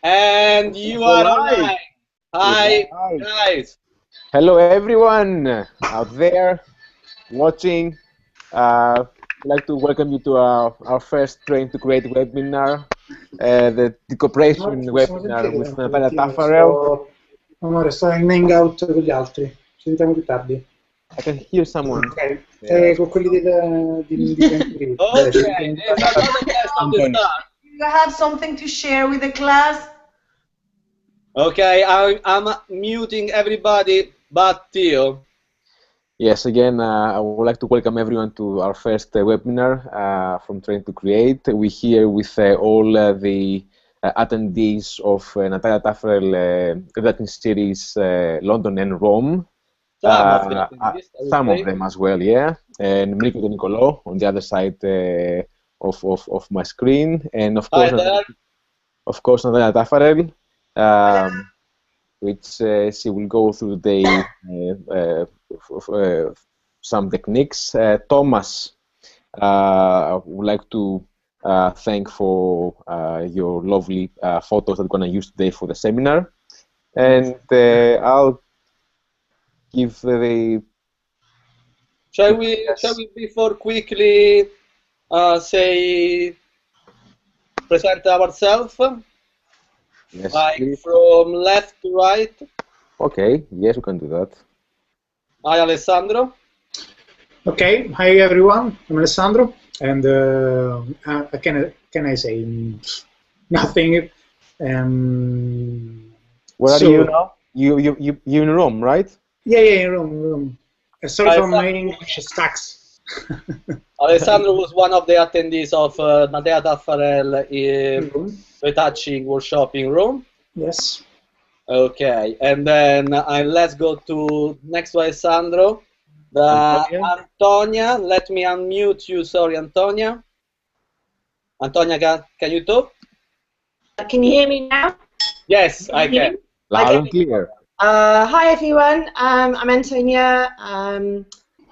And you are live. Hi, guys. Hello, everyone out there watching. I'd like to welcome you to our first Train to Create webinar, the decompression webinar with Natalia Taffarel. Amore, sto in Hangout con gli altri. Ci sentiamo più tardi. I can hear someone. Ok, con quelli di Okay, it's another test of the start. You have something to share with the class? Okay, I'm muting everybody but Theo. Yes, again, I would like to welcome everyone to our first webinar from Train to Create. We're here with all the attendees of Natalia Taffarel Retouching series London and Rome. Some of them as well, yeah. And Mirko Nicolò on the other side of my screen, and of course, Natalia Taffarel, which she will go through today some techniques. Thomas, I would like to thank for your lovely photos that we're going to use today for the seminar, and I'll give the. Shall we before quickly say present ourselves? Yes, like please. from left to right. Okay, yes, we can do that. Hi, Alessandro. Okay, hi everyone. I'm Alessandro, and can I say nothing? Where are you now? You in Rome, right? Yeah, in Rome. Sorry for my English stacks. Alessandro was one of the attendees of Natalia Taffarel Retouching workshop in Rome. Yes. Okay, and then let's go to next to Alessandro. Antonia, let me unmute you. Sorry, Antonia. Antonia, can you talk? Can you hear me now? Yes, I can. Loud and clear. Hi everyone, I'm Antonia.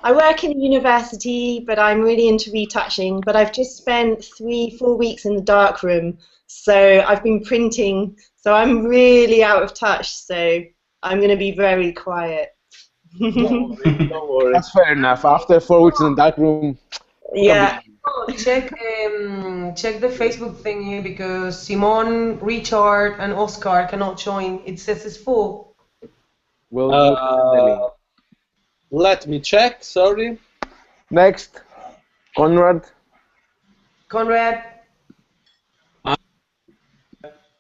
I work in a university, but I'm really into retouching. But I've just spent 3-4 weeks in the dark room, so I've been printing. So I'm really out of touch. So I'm going to be very quiet. Don't worry. That's fair enough. After 4 weeks in the dark room. Yeah. Check the Facebook thingy because Simon, Richard, and Oscar cannot join. It says it's full. Well, let me check. Sorry. Next, Conrad. Conrad.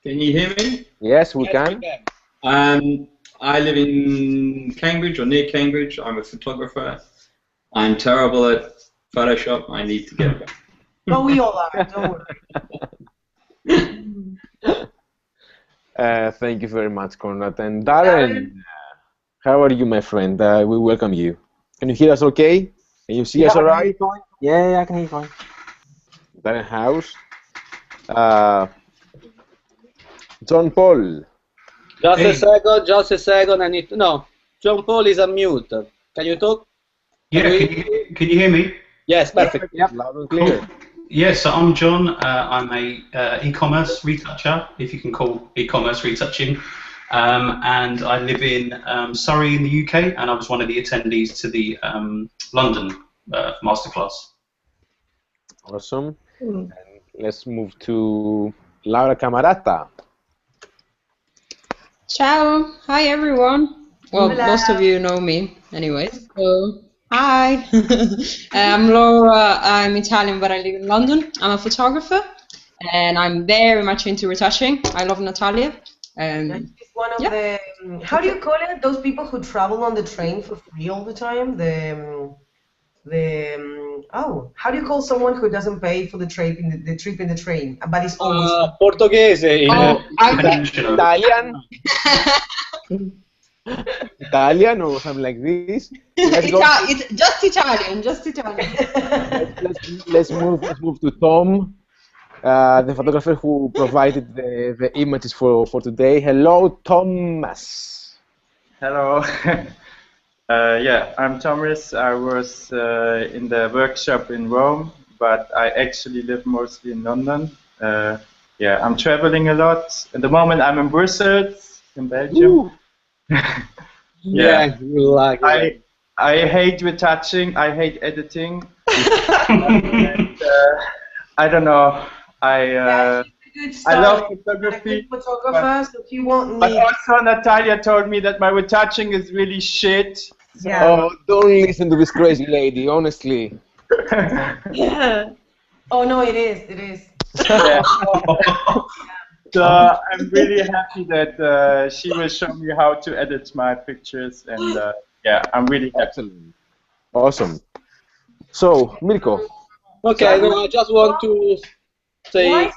Can you hear me? Yes, we can. I live in Cambridge or near Cambridge. I'm a photographer. I'm terrible at Photoshop. I need to get better. But we all are. Don't worry. Thank you very much, Conrad. And Darren, how are you, my friend? We welcome you. Can you hear us okay? Can you see us all right? Yeah, I can hear you fine. Darren House. John Paul. Just a second. I need to know. John Paul is on mute. Can you talk? Yeah, can you hear me? Yes, perfect. Yep. Loud and clear. Cool. Yes, so I'm John. I'm a e-commerce retoucher, if you can call e-commerce retouching, and I live in Surrey in the UK, and I was one of the attendees to the London masterclass. Awesome. And let's move to Laura Camarata. Ciao, hi everyone. Well, Hola. most of you know me anyways, so hi. I'm Laura, I'm Italian but I live in London. I'm a photographer and I'm very much into retouching. I love Natalia. She's one of the, how do you call it, those people who travel on the train for free all the time? How do you call someone who doesn't pay for the trip in the train, but it's always Portoghese. Italian. Italian or something like this. It's just Italian, Let's move to Tom, the photographer who provided the images for today. Hello, Thomas. Hello. Yeah, I'm Thomas. I was in the workshop in Rome, but I actually live mostly in London. yeah, I'm traveling a lot. At the moment, I'm in Brussels, in Belgium. Yeah, you like it. I hate retouching. I hate editing. And, I don't know. I love photography. Photographer, so if you want But me. also, Natalia told me that my retouching is really shit. So. Yeah. Oh, don't listen to this crazy lady, honestly. Yeah. Oh no, it is. It is. Yeah. So I'm really happy that she will show me how to edit my pictures, and yeah, I'm really happy. Excellent. Awesome. So, Mirko. Okay, no, I just want to say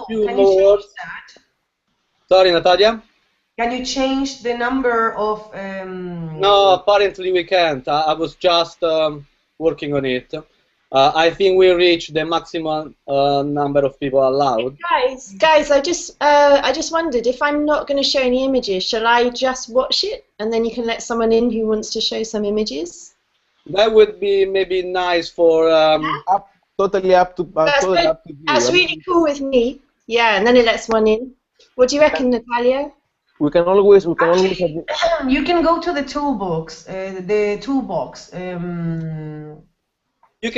few Can you more change words. that? Sorry, Natalia? Can you change the number of? No, apparently we can't. I was just working on it. I think we reached the maximum number of people allowed. Guys, I just wondered if I'm not going to show any images, shall I just watch it and then you can let someone in who wants to show some images? That would be maybe nice for. Totally up to you. That's really cool with me. Yeah, and then it lets one in. What do you reckon, Natalia? We can always. You can go to the toolbox. You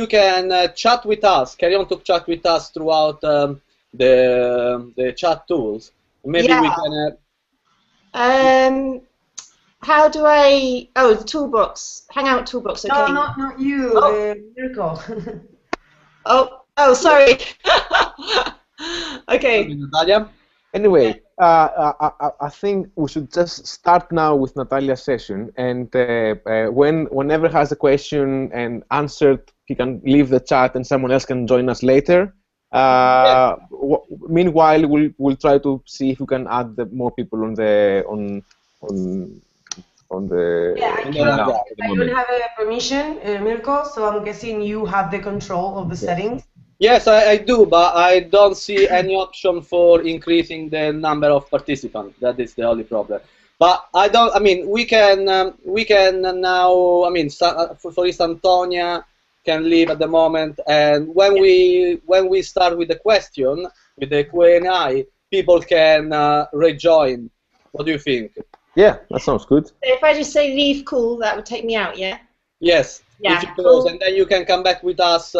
can chat with us. Carry on to chat with us throughout the chat tools. Maybe we can. How do I? Oh, the toolbox. Hangout toolbox. Okay. No, not you, Mirko. Oh, sorry. Okay. Natalia. Anyway, I think we should just start now with Natalia's session, and whenever has a question and answered, he can leave the chat, and someone else can join us later. Meanwhile, we'll try to see if we can add more people on the I don't have a permission, Mirko, so I'm guessing you have the control of the settings. Yes, I do, but I don't see any option for increasing the number of participants. That is the only problem. But I don't. I mean, we can now. I mean, for instance, Antonia can leave at the moment, and when we start with the question, with the Q&A, people can rejoin. What do you think? Yeah, that sounds good. If I just say leave call, that would take me out, yeah? Yes. Yeah. If you close, and then you can come back with us.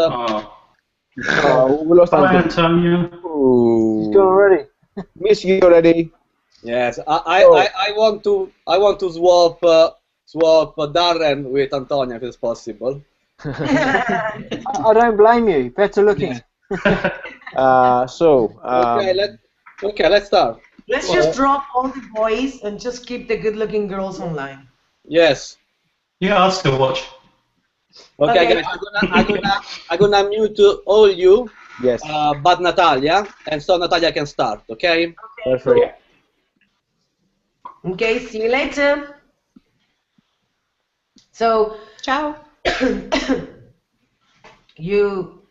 We lost Antonio. He's gone already. Miss you already. Yes, I want to swap Darren with Antonia if it's possible. I don't blame you. Better looking. Okay, let's start. Let's just drop all the boys and just keep the good-looking girls online. Yes. Yeah, I'll still watch. Okay, guys, I'm gonna mute all you. Yes. But Natalia, and so Natalia can start. Okay. Perfect. Cool. Okay. See you later. So. Ciao. You.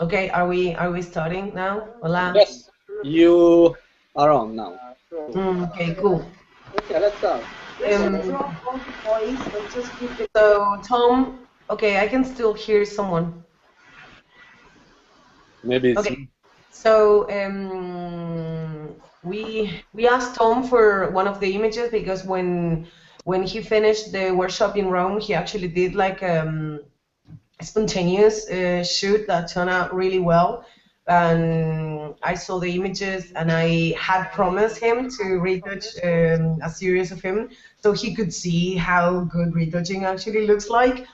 Okay. Are we starting now? Hola. Yes. You are on now. Okay. Cool. Okay. Let's start. So Tom, okay, I can still hear someone. Maybe it's okay. So we asked Tom for one of the images because when he finished the workshop in Rome, he actually did like a spontaneous shoot that turned out really well. And I saw the images, and I had promised him to retouch a series of him so he could see how good retouching actually looks like.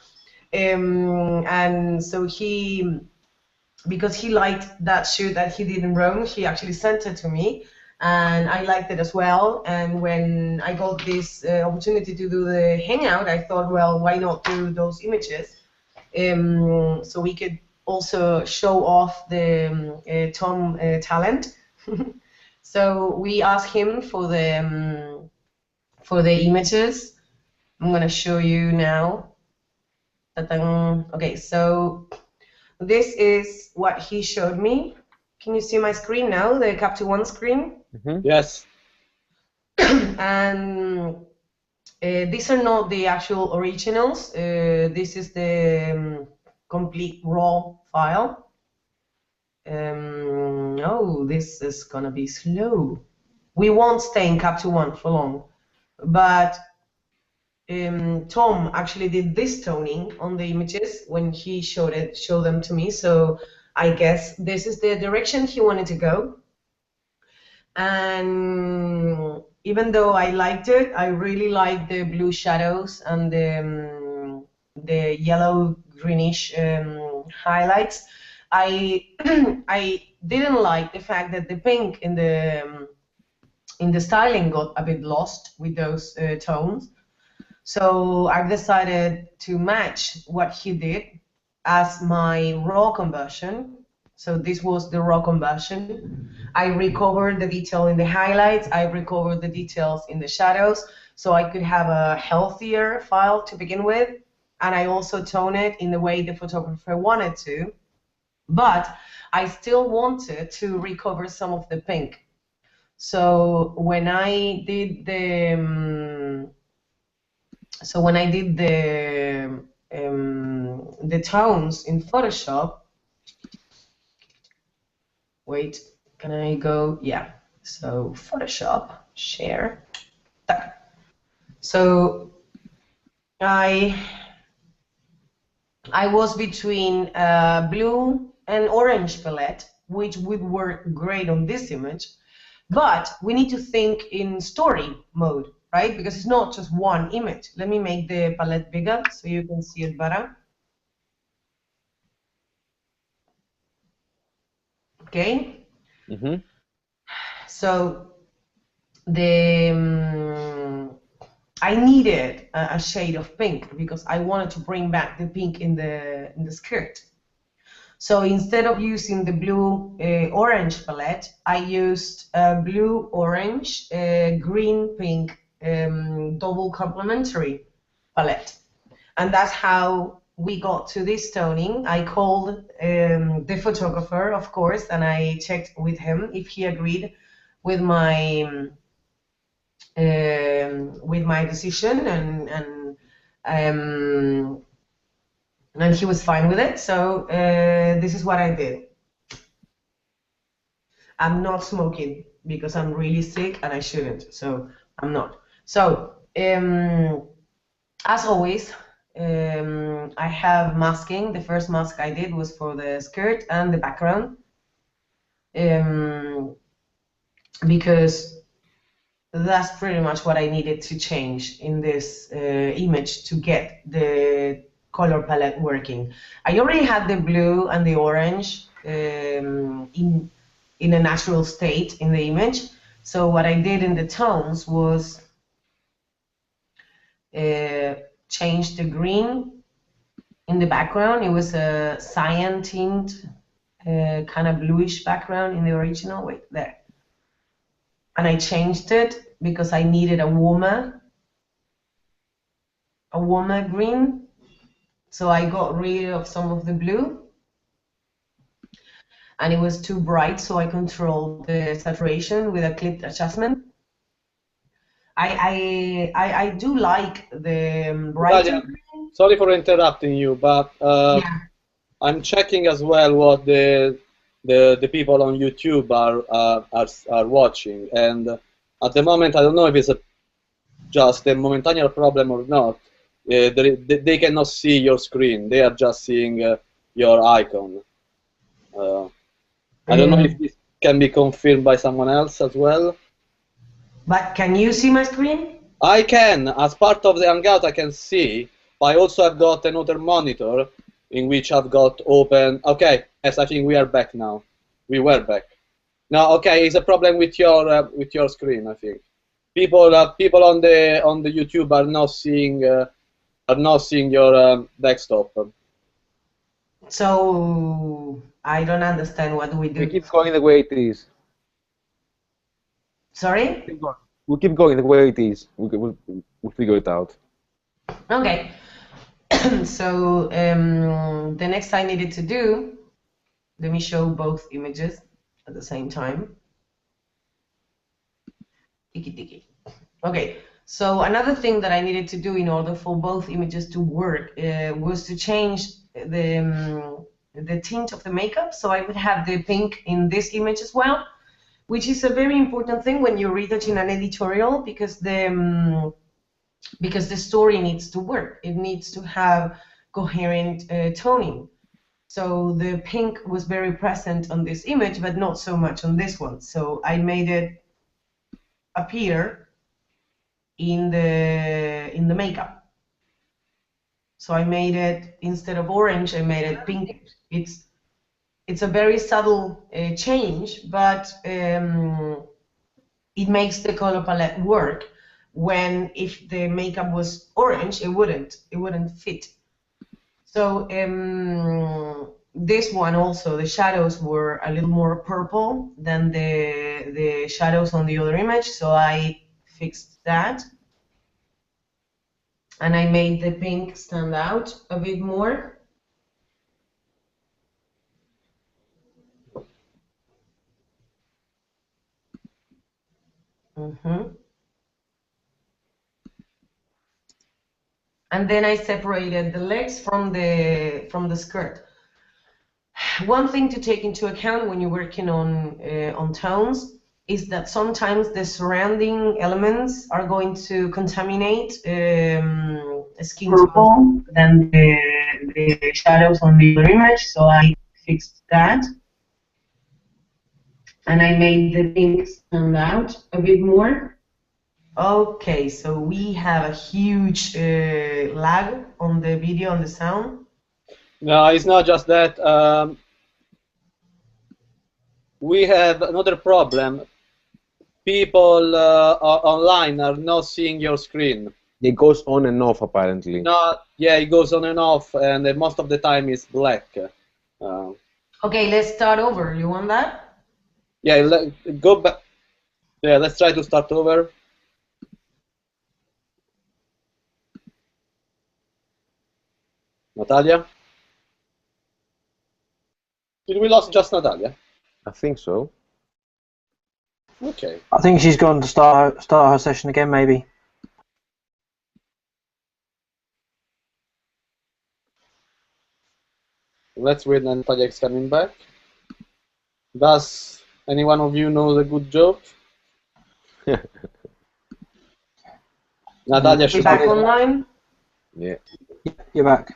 And so because he liked that shoot that he did in Rome, he actually sent it to me, and I liked it as well. And when I got this opportunity to do the Hangout, I thought, well, why not do those images? So we could also show off the Tom talent. So we asked him for the images. I'm gonna show you now. Okay, so this is what he showed me. Can you see my screen now, the Capture One screen? Mm-hmm. Yes. And these are not the actual originals. This is the complete raw file. Oh, this is gonna be slow. We won't stay in Capture One for long, but Tom actually did this toning on the images when he showed them to me. So I guess this is the direction he wanted to go. And even though I liked it, I really liked the blue shadows and the yellow greenish highlights. I I didn't like the fact that the pink in the styling got a bit lost with those tones. So I've decided to match what he did as my raw conversion. So this was the raw conversion. I recovered the detail in the highlights. I recovered the details in the shadows, so I could have a healthier file to begin with. And I also tone it in the way the photographer wanted to. But I still wanted to recover some of the pink. So when I did the tones in Photoshop, wait, can I go? Yeah. So Photoshop, share. So I was between blue and orange palette, which would work great on this image, but we need to think in story mode, right? Because it's not just one image. Let me make the palette bigger so you can see it better. Okay. Mm-hmm. So I needed a shade of pink because I wanted to bring back the pink in the skirt. So instead of using the blue orange palette, I used blue orange green pink double complementary palette, and that's how we got to this toning. I called the photographer, of course, and I checked with him if he agreed with my decision, and he was fine with it. So this is what I did. I'm not smoking because I'm really sick and I shouldn't, so I'm not. So as always, I have masking. The first mask I did was for the skirt and the background, because that's pretty much what I needed to change in this image to get the color palette working. I already had the blue and the orange in a natural state in the image. So what I did in the tones was change the green in the background. It was a cyan tint, kind of bluish background in the original. Wait, there. And I changed it because I needed a warmer green. So I got rid of some of the blue. And it was too bright, so I controlled the saturation with a clipped adjustment. I do like the brighter green. Sorry for interrupting you, but Yeah. I'm checking as well what the people on YouTube are watching, and at the moment I don't know if it's just a momentary problem or not. They cannot see your screen; they are just seeing your icon. I don't know if this can be confirmed by someone else as well. But can you see my screen? I can. As part of the Hangout, I can see. But I also have got another monitor in which I've got open. Okay, yes, I think we are back now. We were back. No, okay, it's a problem with your screen. I think people on the YouTube are not seeing your desktop. So I don't understand what we do. We keep going the way it is. Sorry? We'll keep going the way it is. We'll figure it out. Okay. So the next I needed to do, let me show both images at the same time. Tiki. Okay. So another thing that I needed to do in order for both images to work was to change the tint of the makeup. So I would have the pink in this image as well, which is a very important thing when you're retouching an editorial, because the story needs to work. It needs to have coherent toning. So the pink was very present on this image, but not so much on this one. So I made it appear in the makeup. So I made it, instead of orange, I made it pink. It's a very subtle change, but it makes the color palette work. When if the makeup was orange, it wouldn't fit. So this one also, the shadows were a little more purple than the shadows on the other image, so I fixed that. And I made the pink stand out a bit more. And then I separated the legs from the skirt. One thing to take into account when you're working on tones is that sometimes the surrounding elements are going to contaminate skin tone than the shadows on the other image, so I fixed that. And I made the pink stand out a bit more. Okay, so we have a huge lag on the video and the sound. No, it's not just that. We have another problem. People online are not seeing your screen. It goes on and off, apparently. No, yeah, it goes on and off, and most of the time it's black. Okay, let's start over. You want that? Yeah, go back. Yeah, let's try to start over. Natalia? Did we lost just Natalia? I think so. Okay. I think she's gone to start her session again, maybe. Let's wait until Natalia is coming back. Does any one of you know the good joke? Natalia should be back online. Yeah. You're back.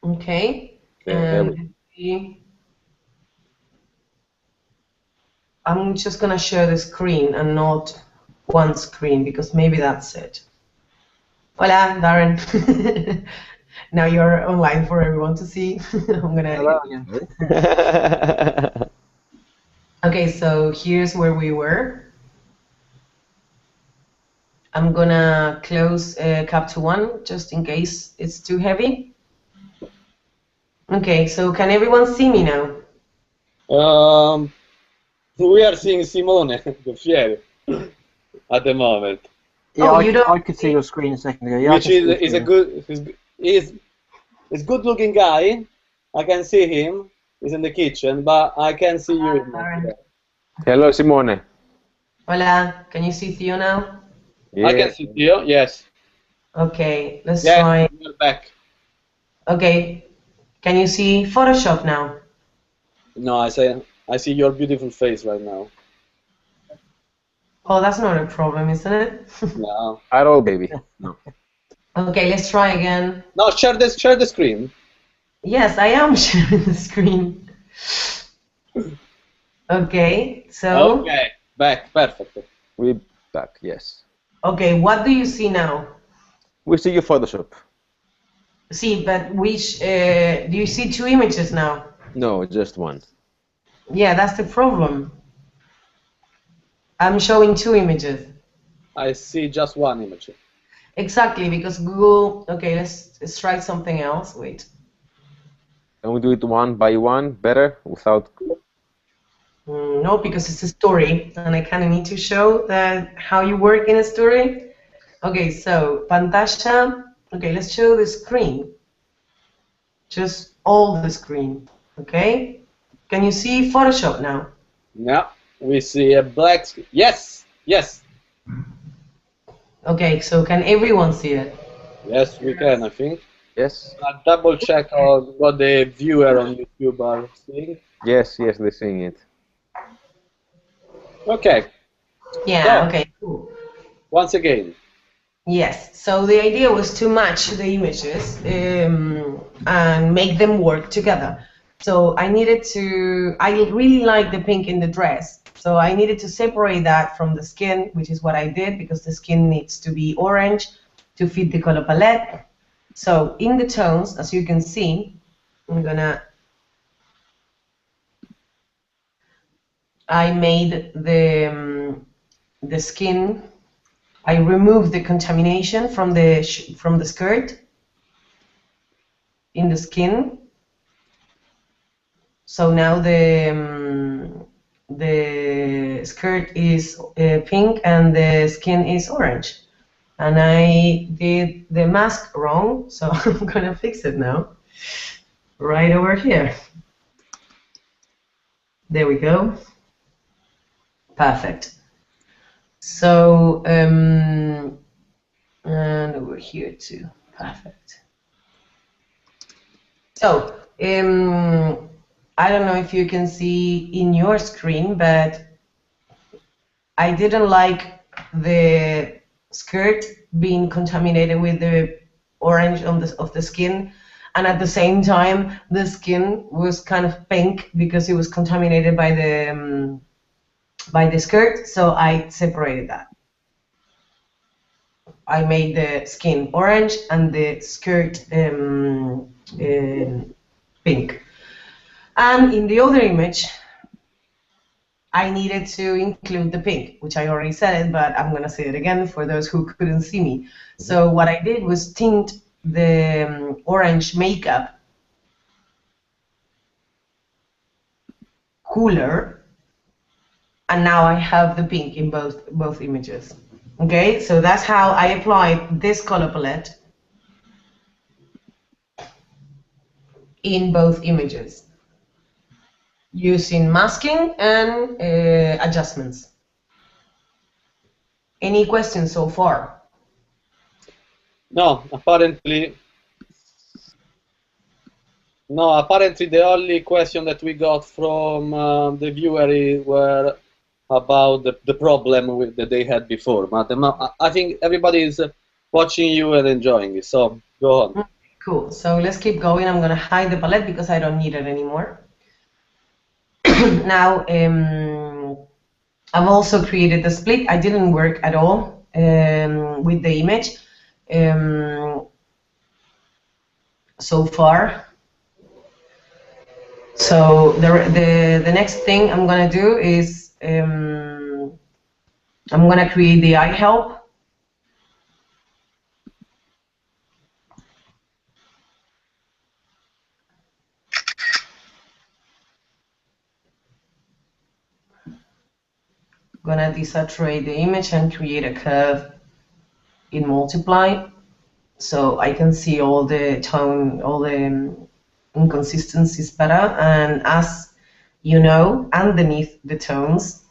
Okay. Yeah, I'm just gonna share the screen and not one screen because maybe that's it. Hola, Darren. Now you're online for everyone to see. I'm gonna. Hello again. Okay, so here's where we were. I'm gonna close Capture One just in case it's too heavy. Okay, so can everyone see me now? We are seeing Simone, the fiere, at the moment. Yeah, Oh, I could see your screen a second ago. Yeah, Which is a good, is good looking guy. I can see him. He's in the kitchen, but I can't see you. Hello, Simone. Hola, can you see Theo now? Yeah. I can see Theo, yes. Okay, let's try. We're back. Okay, can you see Photoshop now? No, I see your beautiful face right now. Oh, that's not a problem, isn't it? No. At all, baby. No. Okay, let's try again. No, share the screen. Yes, I am sharing the screen. Okay, so. Okay, back, perfect. We're back, yes. Okay, what do you see now? We see your Photoshop. See, but which, do you see two images now? No, just one. Yeah, that's the problem. I'm showing two images. I see just one image. Exactly, because Google, okay, let's try something else, wait. Can we do it one by one, better, without... No, because it's a story, and I kind of need to show that how you work in a story. Okay, so, pantalla, okay, let's show the screen. Just all the screen, okay? Can you see Photoshop now? Yeah, we see a black screen. Yes, yes. Okay, so can everyone see it? Yes, we can, I think. Yes. Double check on what the viewer on YouTube are seeing. Yes, yes, they're seeing it. Okay. Yeah, So, okay, cool. Once again. Yes, so the idea was to match the images and make them work together. So I really like the pink in the dress. So I needed to separate that from the skin, which is what I did, because the skin needs to be orange to fit the color palette. So in the tones, as you can see, I made the skin. I removed the contamination from the skirt in the skin. So now the skirt is pink and the skin is orange. And I did the mask wrong, so I'm gonna fix it now. Right over here. There we go. Perfect. So, and over here too. Perfect. So, I don't know if you can see in your screen, but I didn't like the skirt being contaminated with the orange of the skin, and at the same time the skin was kind of pink because it was contaminated by the skirt, so I separated that. I made the skin orange and the skirt pink. And in the other image, I needed to include the pink, which I already said it, but I'm going to say it again for those who couldn't see me. So what I did was tint the orange makeup cooler, and now I have the pink in both images. Okay, so that's how I applied this color palette in both images, using masking and adjustments. Any questions so far? No, apparently the only question that we got from the viewer were about the problem that they had before. But I think everybody is watching you and enjoying it, so go on. Cool, so let's keep going. I'm going to hide the palette because I don't need it anymore. Now, I've also created the split. I didn't work at all with the image so far. So the next thing I'm going to do is I'm going to create the eye help. I'm going to desaturate the image and create a curve in multiply, so I can see all the tone, all the inconsistencies better. And as you know, underneath the tones,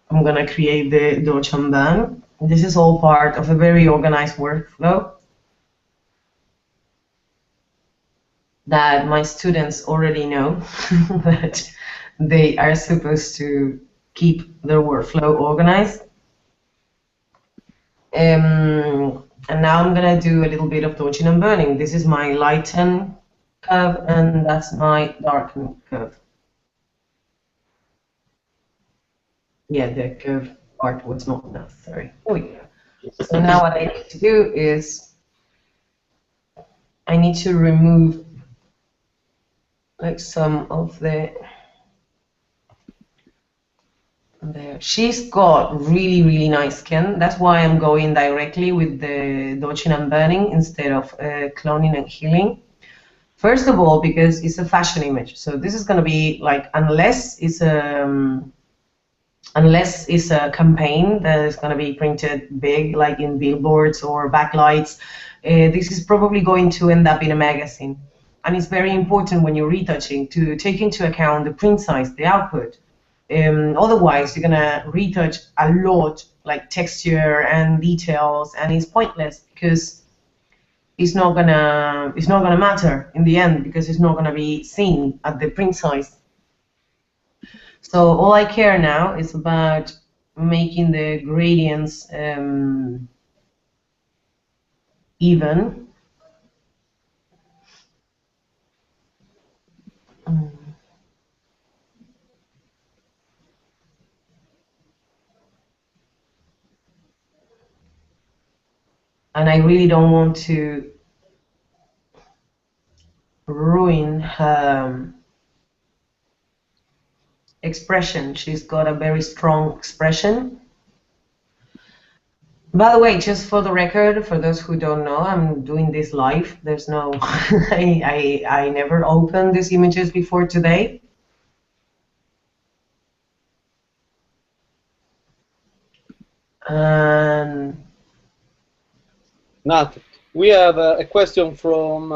I'm going to create the dodge and burn. This is all part of a very organized workflow that my students already know that they are supposed to keep their workflow organized. And now I'm going to do a little bit of dodging and burning. This is my lighten curve, and that's my darken curve. Yeah, the curve part was not necessary. Oh yeah. So now what I need to do is I need to remove like some of the there. She's got really nice skin. That's why I'm going directly with the dodging and burning instead of cloning and healing. First of all, because it's a fashion image, so this is going to be like, unless it's a campaign that is going to be printed big, like in billboards or backlights, this is probably going to end up in a magazine. And it's very important when you're retouching to take into account the print size, the output. Otherwise, you're going to retouch a lot, like texture and details, and it's pointless because it's not gonna matter in the end because it's not gonna be seen at the print size. So all I care now is about making the gradients even. And I really don't want to ruin her expression. She's got a very strong expression. By the way, just for the record, for those who don't know, I'm doing this live. There's no, I never opened these images before today. Nat, we have a question from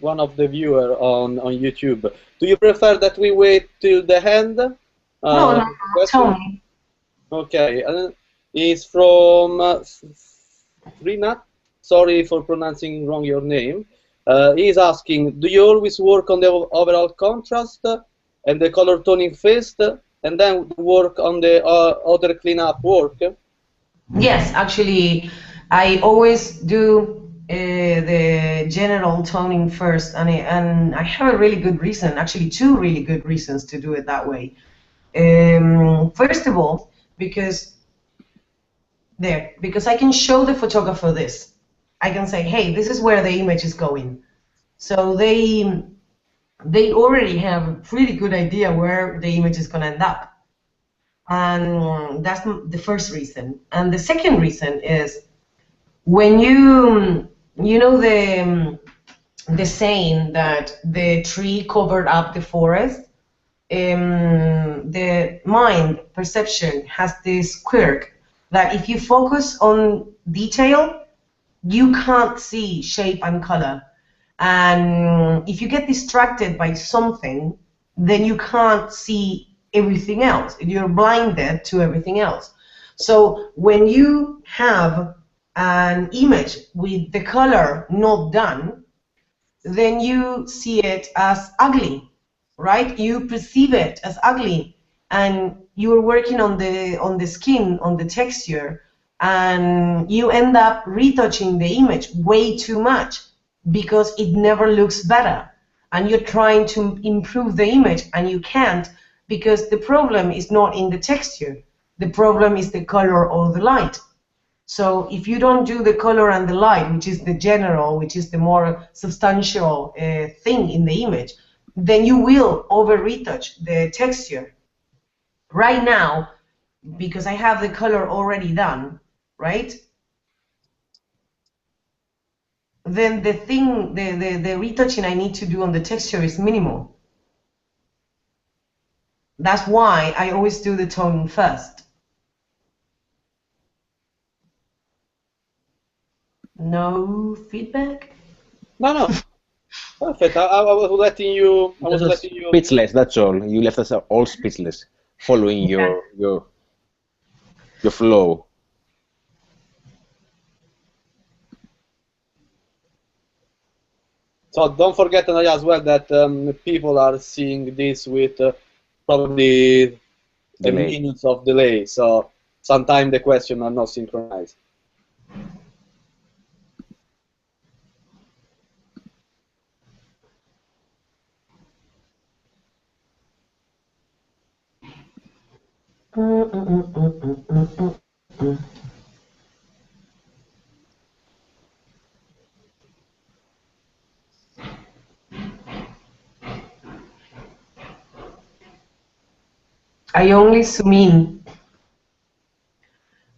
one of the viewers on YouTube. Do you prefer that we wait till the end? No, tell me. Okay, it's from Rinat. Sorry for pronouncing wrong your name. He's asking, do you always work on the overall contrast and the color toning first, and then work on the other cleanup work? Yes, actually, I always do the general toning first, and I have a really good reason, actually two really good reasons to do it that way. First of all, because I can show the photographer this. I can say, hey, this is where the image is going. So they already have a pretty good idea where the image is going to end up. And that's the first reason. And the second reason is when you know the saying that the tree covered up the forest, the mind perception has this quirk that if you focus on detail, you can't see shape and color. And if you get distracted by something, then you can't see everything else. You're blinded to everything else. So when you have an image with the color not done, then you see it as ugly, right? You perceive it as ugly, and you're working on the skin, on the texture, and you end up retouching the image way too much because it never looks better, and you're trying to improve the image and you can't, because the problem is not in the texture, the problem is the color or the light. So if you don't do the color and the light, which is the general, which is the more substantial thing in the image, then you will over-retouch the texture. Right now, because I have the color already done, right? Then the retouching I need to do on the texture is minimal. That's why I always do the toning first. No feedback? No. Perfect. I was letting you. Speechless. That's all. You left us all speechless, following your flow. So don't forget, Natalia, as well, that people are seeing this with probably a minutes of delay. So sometimes the questions are not synchronized. I only zoom in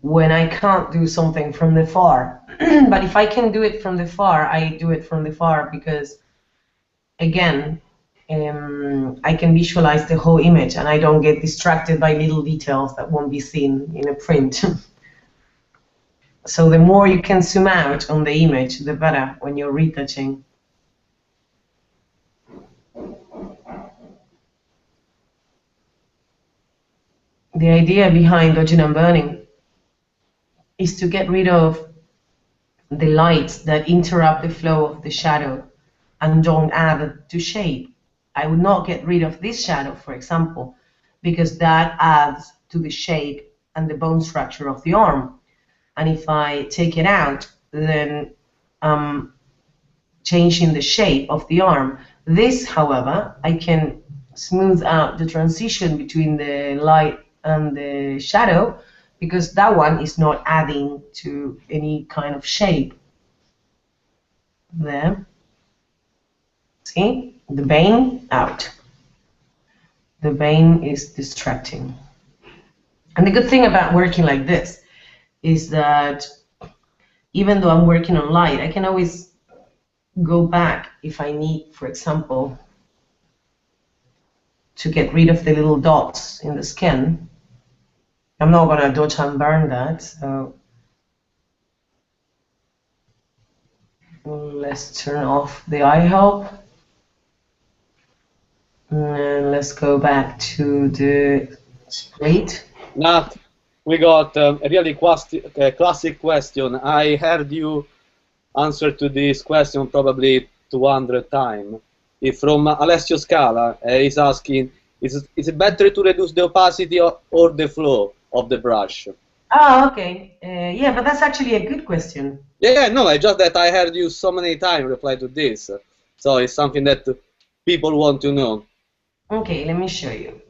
when I can't do something from the far. But if I can do it from the far, I do it from the far because, again, I can visualize the whole image and I don't get distracted by little details that won't be seen in a print. So the more you can zoom out on the image, the better when you're retouching. The idea behind dodging and burning is to get rid of the lights that interrupt the flow of the shadow and don't add to shape. I would not get rid of this shadow, for example, because that adds to the shape and the bone structure of the arm. And if I take it out, then I'm changing the shape of the arm. This, however, I can smooth out the transition between the light and the shadow, because that one is not adding to any kind of shape. There. See? The vein out. The vein is distracting. And the good thing about working like this is that even though I'm working on light, I can always go back if I need, for example, to get rid of the little dots in the skin. I'm not going to dodge and burn that, so let's turn off the eye help. And let's go back to the plate. Nat, we got a really classic question. I heard you answer to this question probably 200 times. It's from Alessio Scala. He's asking, is it better to reduce the opacity or the flow of the brush? Oh, okay. Yeah, but that's actually a good question. Yeah, no, it's just that I heard you so many times reply to this. So it's something that people want to know. Okay, let me show you.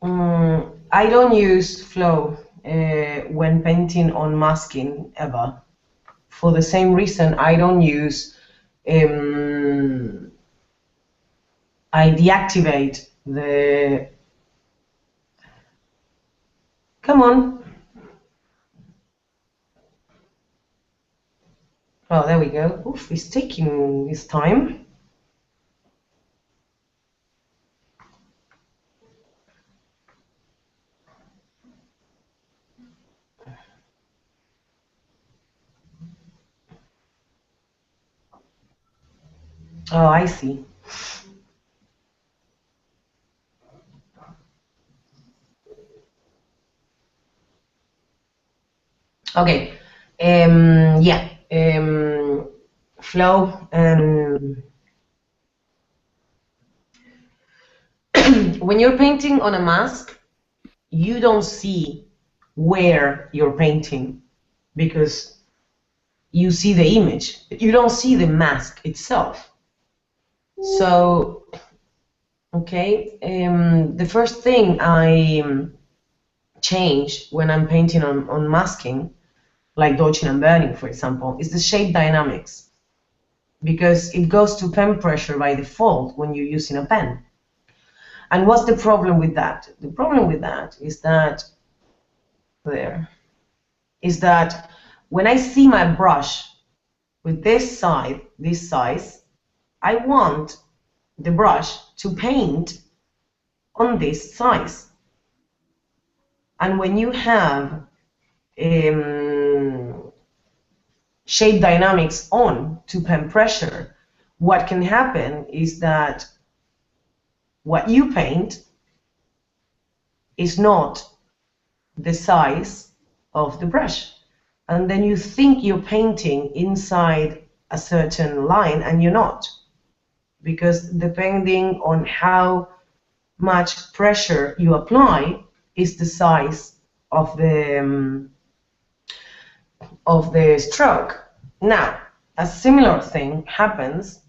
I don't use flow when painting on masking ever. For the same reason, I don't use, I deactivate the, come on. Oh, there we go. Oof, it's taking its time. Oh, I see. Okay. Yeah. Flow and when you're painting on a mask, you don't see where you're painting because you see the image. You don't see the mask itself. So, okay, the first thing I change when I'm painting on masking, like dodging and burning, for example, is the shape dynamics, because it goes to pen pressure by default when you're using a pen. And what's the problem with that? The problem with that is that when I see my brush with this size, I want the brush to paint on this size. And when you have shape dynamics on to pen pressure, what can happen is that what you paint is not the size of the brush. And then you think you're painting inside a certain line and you're not. Because depending on how much pressure you apply is the size of the stroke. Now, a similar thing happens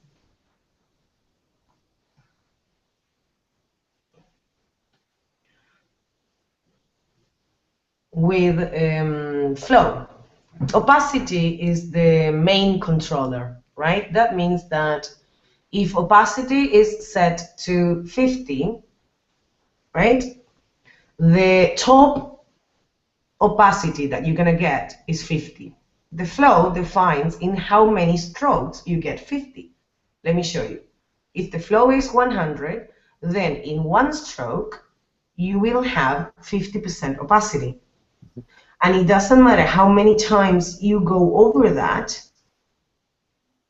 with flow. Opacity is the main controller, right? That means that if opacity is set to 50, right, the top opacity that you're going to get is 50. The flow defines in how many strokes you get 50. Let me show you. If the flow is 100, then in one stroke, you will have 50% opacity. And it doesn't matter how many times you go over that,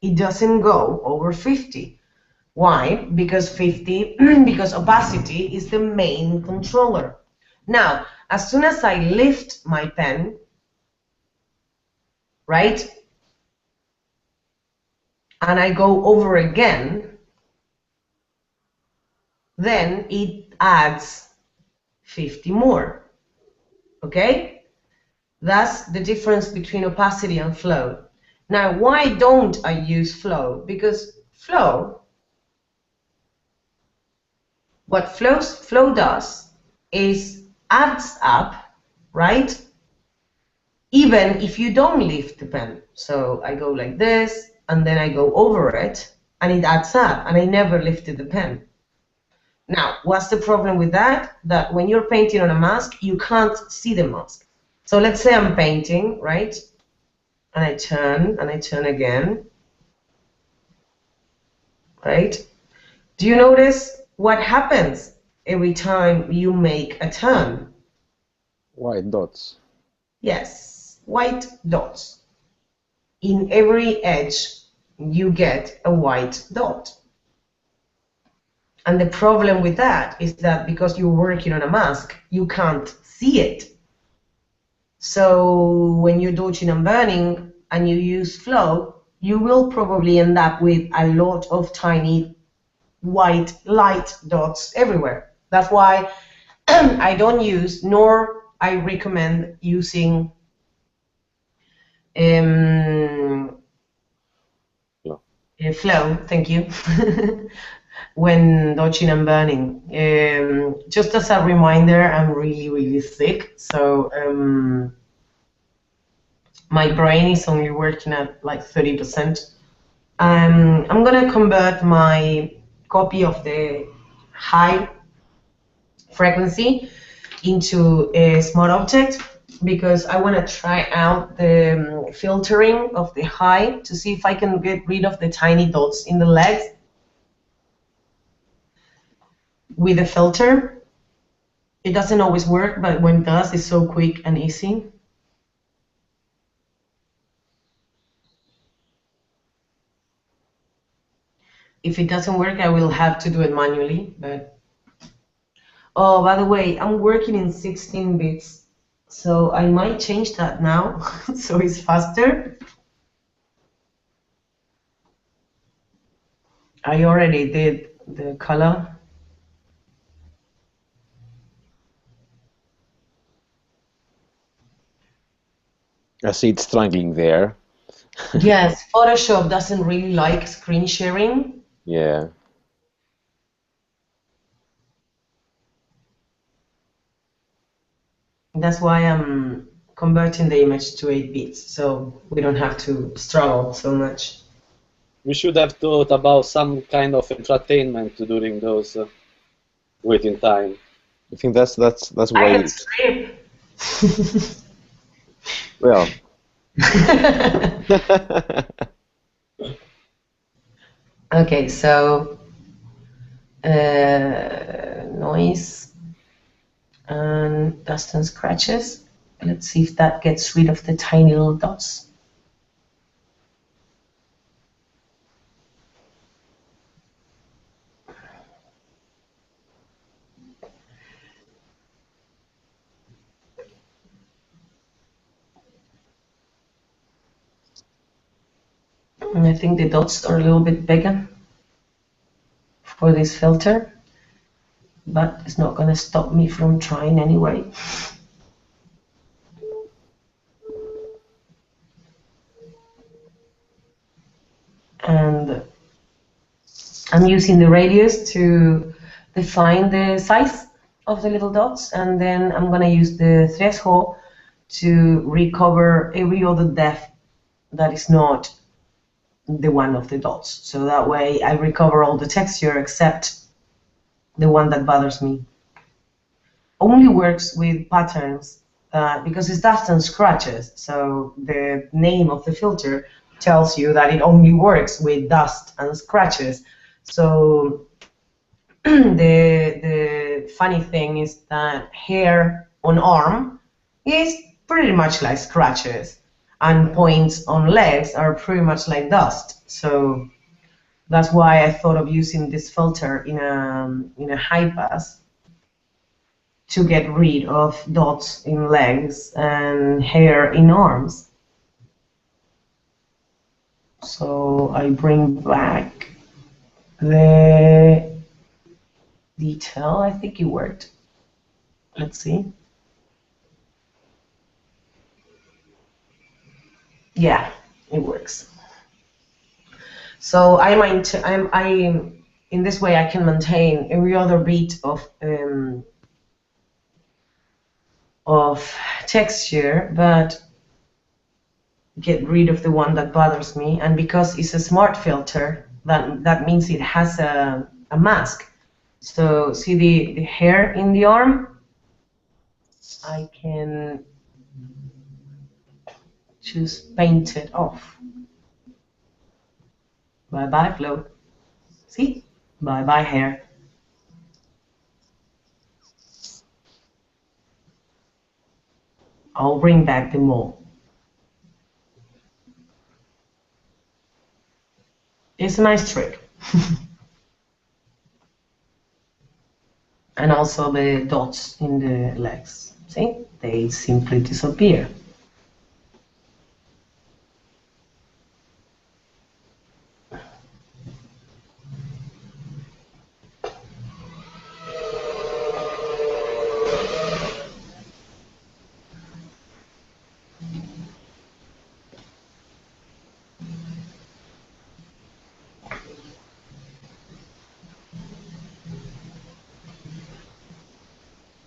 it doesn't go over 50. Why? Because opacity is the main controller. Now, as soon as I lift my pen, right, and I go over again, then it adds 50 more. Okay? That's the difference between opacity and flow. Now, why don't I use flow? Because flow, what flow does is adds up, right? Even if you don't lift the pen. So I go like this, and then I go over it, and it adds up, and I never lifted the pen. Now, what's the problem with that? That when you're painting on a mask, you can't see the mask. So let's say I'm painting, right? And I turn again, right? Do you notice what happens every time you make a turn? White dots. Yes, white dots. In every edge, you get a white dot. And the problem with that is that because you're working on a mask, you can't see it. So when you're dodging and burning and you use flow, you will probably end up with a lot of tiny white light dots everywhere. That's why I don't use, nor I recommend using flow, thank you, when dodging and burning. Just as a reminder, I'm really, really sick, so my brain is only working at like 30%. I'm going to convert my copy of the high frequency into a smart object because I want to try out the filtering of the high to see if I can get rid of the tiny dots in the legs with a filter. It doesn't always work, but when it does, it's so quick and easy. If it doesn't work, I will have to do it manually. But oh, by the way, I'm working in 16 bits, so I might change that now, so it's faster. I already did the color. I see it's struggling there. Yes, Photoshop doesn't really like screen sharing. Yeah. That's why I'm converting the image to 8 bits, so we don't have to struggle so much. We should have thought about some kind of entertainment during those waiting time. I think that's why. I can strip. Well. Okay, so noise and dust and scratches. Let's see if that gets rid of the tiny little dots. And I think the dots are a little bit bigger for this filter, but it's not going to stop me from trying anyway. And I'm using the radius to define the size of the little dots, and then I'm going to use the threshold to recover every other depth that is not the one of the dots. So that way I recover all the texture except the one that bothers me. Only works with patterns because it's dust and scratches, so the name of the filter tells you that it only works with dust and scratches. So the funny thing is that hair on arm is pretty much like scratches, and points on legs are pretty much like dust. So that's why I thought of using this filter in a high pass to get rid of dots in legs and hair in arms. So I bring back the detail. I think it worked. Let's see. Yeah, it works. So in this way I can maintain every other bit of texture, but get rid of the one that bothers me. And because it's a smart filter, that means it has a mask. So see the hair in the arm? I can just paint it off. Bye-bye flow. See? Bye-bye hair. I'll bring back the mole. It's a nice trick. And also the dots in the legs. See? They simply disappear.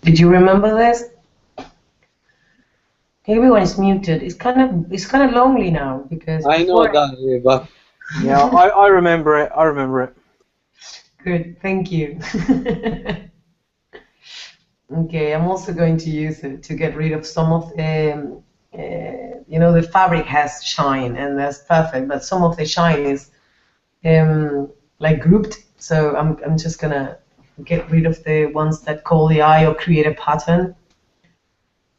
Did you remember this? Everyone is muted. It's kind of lonely now because I know that, but Yeah, I remember it. I remember it. good, thank you. Okay, I'm also going to use it to get rid of some of the, the fabric has shine and that's perfect, but some of the shine is like grouped. So I'm just gonna get rid of the ones that call the eye or create a pattern,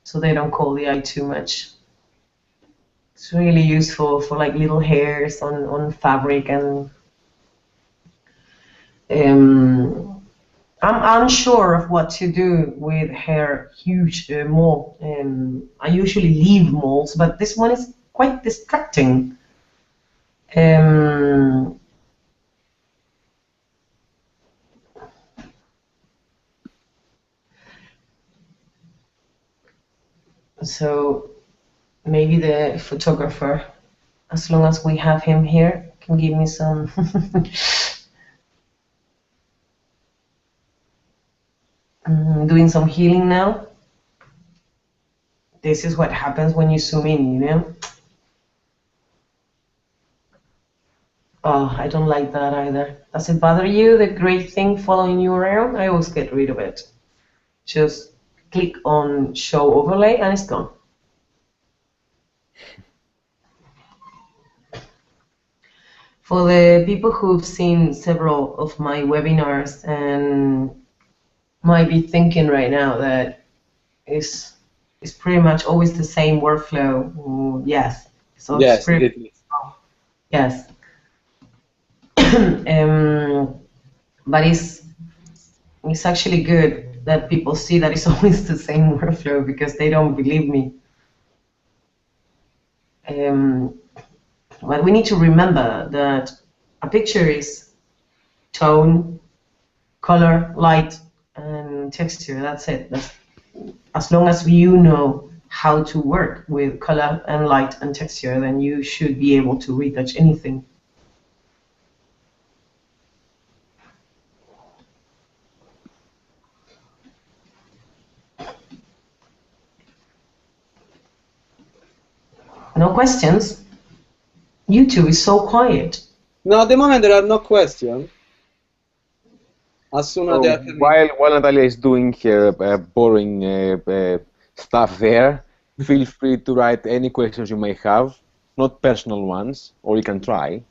so they don't call the eye too much. It's really useful for like little hairs on fabric, and I'm unsure of what to do with hair huge mole. I usually leave moles, but this one is quite distracting. So maybe the photographer, as long as we have him here, can give me some. Doing some healing now. This is what happens when you zoom in, you know? Oh, I don't like that either. Does it bother you, the gray thing following you around? I always get rid of it. Just click on show overlay and it's gone. For the people who've seen several of my webinars and might be thinking right now that it's pretty much always the same workflow. Yes. So yes, it is. Yes. But it's actually good that people see that it's always the same workflow, because they don't believe me. But we need to remember that a picture is tone, color, light, and texture. That's it. As long as you know how to work with color and light and texture, then you should be able to retouch anything. No questions? YouTube is so quiet. No, at the moment there are no questions. As soon as So while Natalia is doing her boring stuff there, feel free to write any questions you may have, not personal ones, or you can try.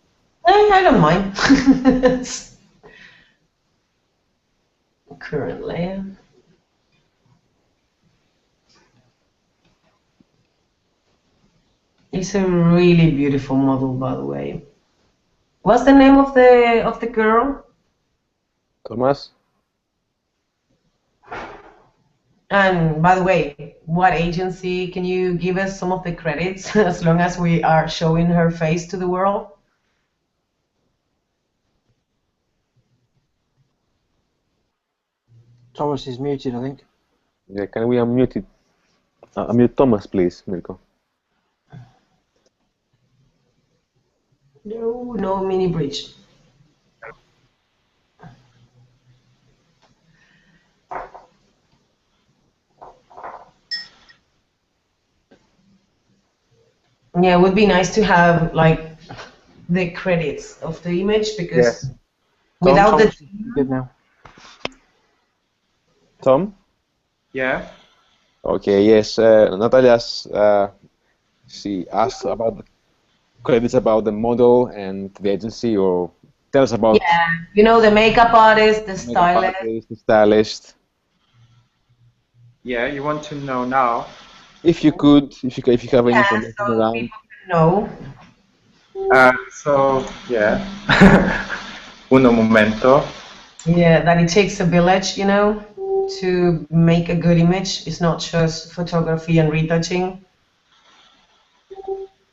I don't mind. Currently. It's a really beautiful model, by the way. What's the name of the girl? Thomas? And by the way, what agency? Can you give us some of the credits as long as we are showing her face to the world? Thomas is muted, I think. Yeah, can we unmute it? Unmute Thomas, please, Mirko. No mini bridge. Yeah, it would be nice to have like the credits of the image because Yes. without Thomas the is good now. Tom? Yeah. Okay, yes. Natalia's, she asked about the credits about the model and the agency, or tell us about you know, the makeup artist, the makeup stylist. artist, the stylist. Yeah, you want to know now? If you could, if you have any information so around. people can know. So yeah. Uno momento. Yeah, that it takes a village, you know, to make a good image. It's not just photography and retouching.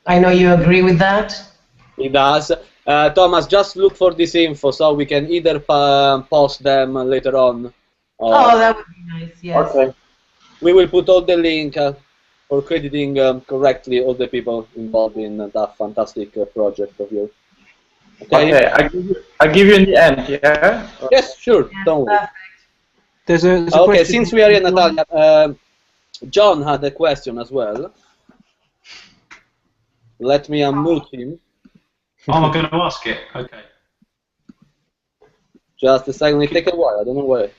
I know you agree with that. It does. Thomas, just look for this info so we can either post them later on. Oh, that would be nice, yes. Okay. We will put all the link for crediting correctly all the people involved in that fantastic project of yours. Okay. Okay, I give you in the end, yeah? Yes, sure. Don't worry. There's a Okay, question since we are here, Natalia, John had a question as well. Let me unmute him. Oh, I'm going to ask it. Okay. Just a second. It take a while. I don't know why.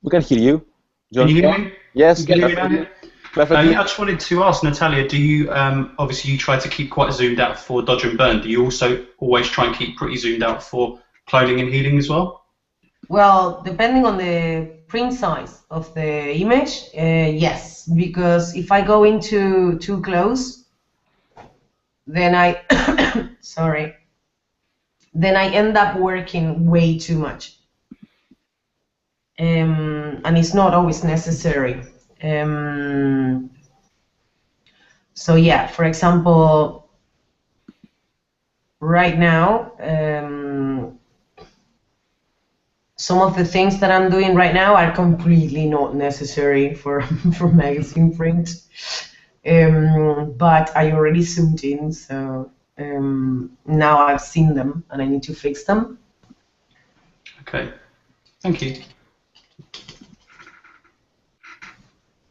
We can hear you. Can you hear me? Yes. Can you hear me? Perfectly. Yeah, I just wanted to ask Natalia, do you, obviously you try to keep quite zoomed out for dodge and burn, do you also always try and keep pretty zoomed out for cloning and healing as well? Well, depending on the print size of the image, yes, because if I go into too close, then I, sorry, then I end up working way too much. And it's not always necessary. So yeah, for example, right now, some of the things that I'm doing right now are completely not necessary for magazine print. But I already zoomed in, so now I've seen them and I need to fix them. Okay, thank you.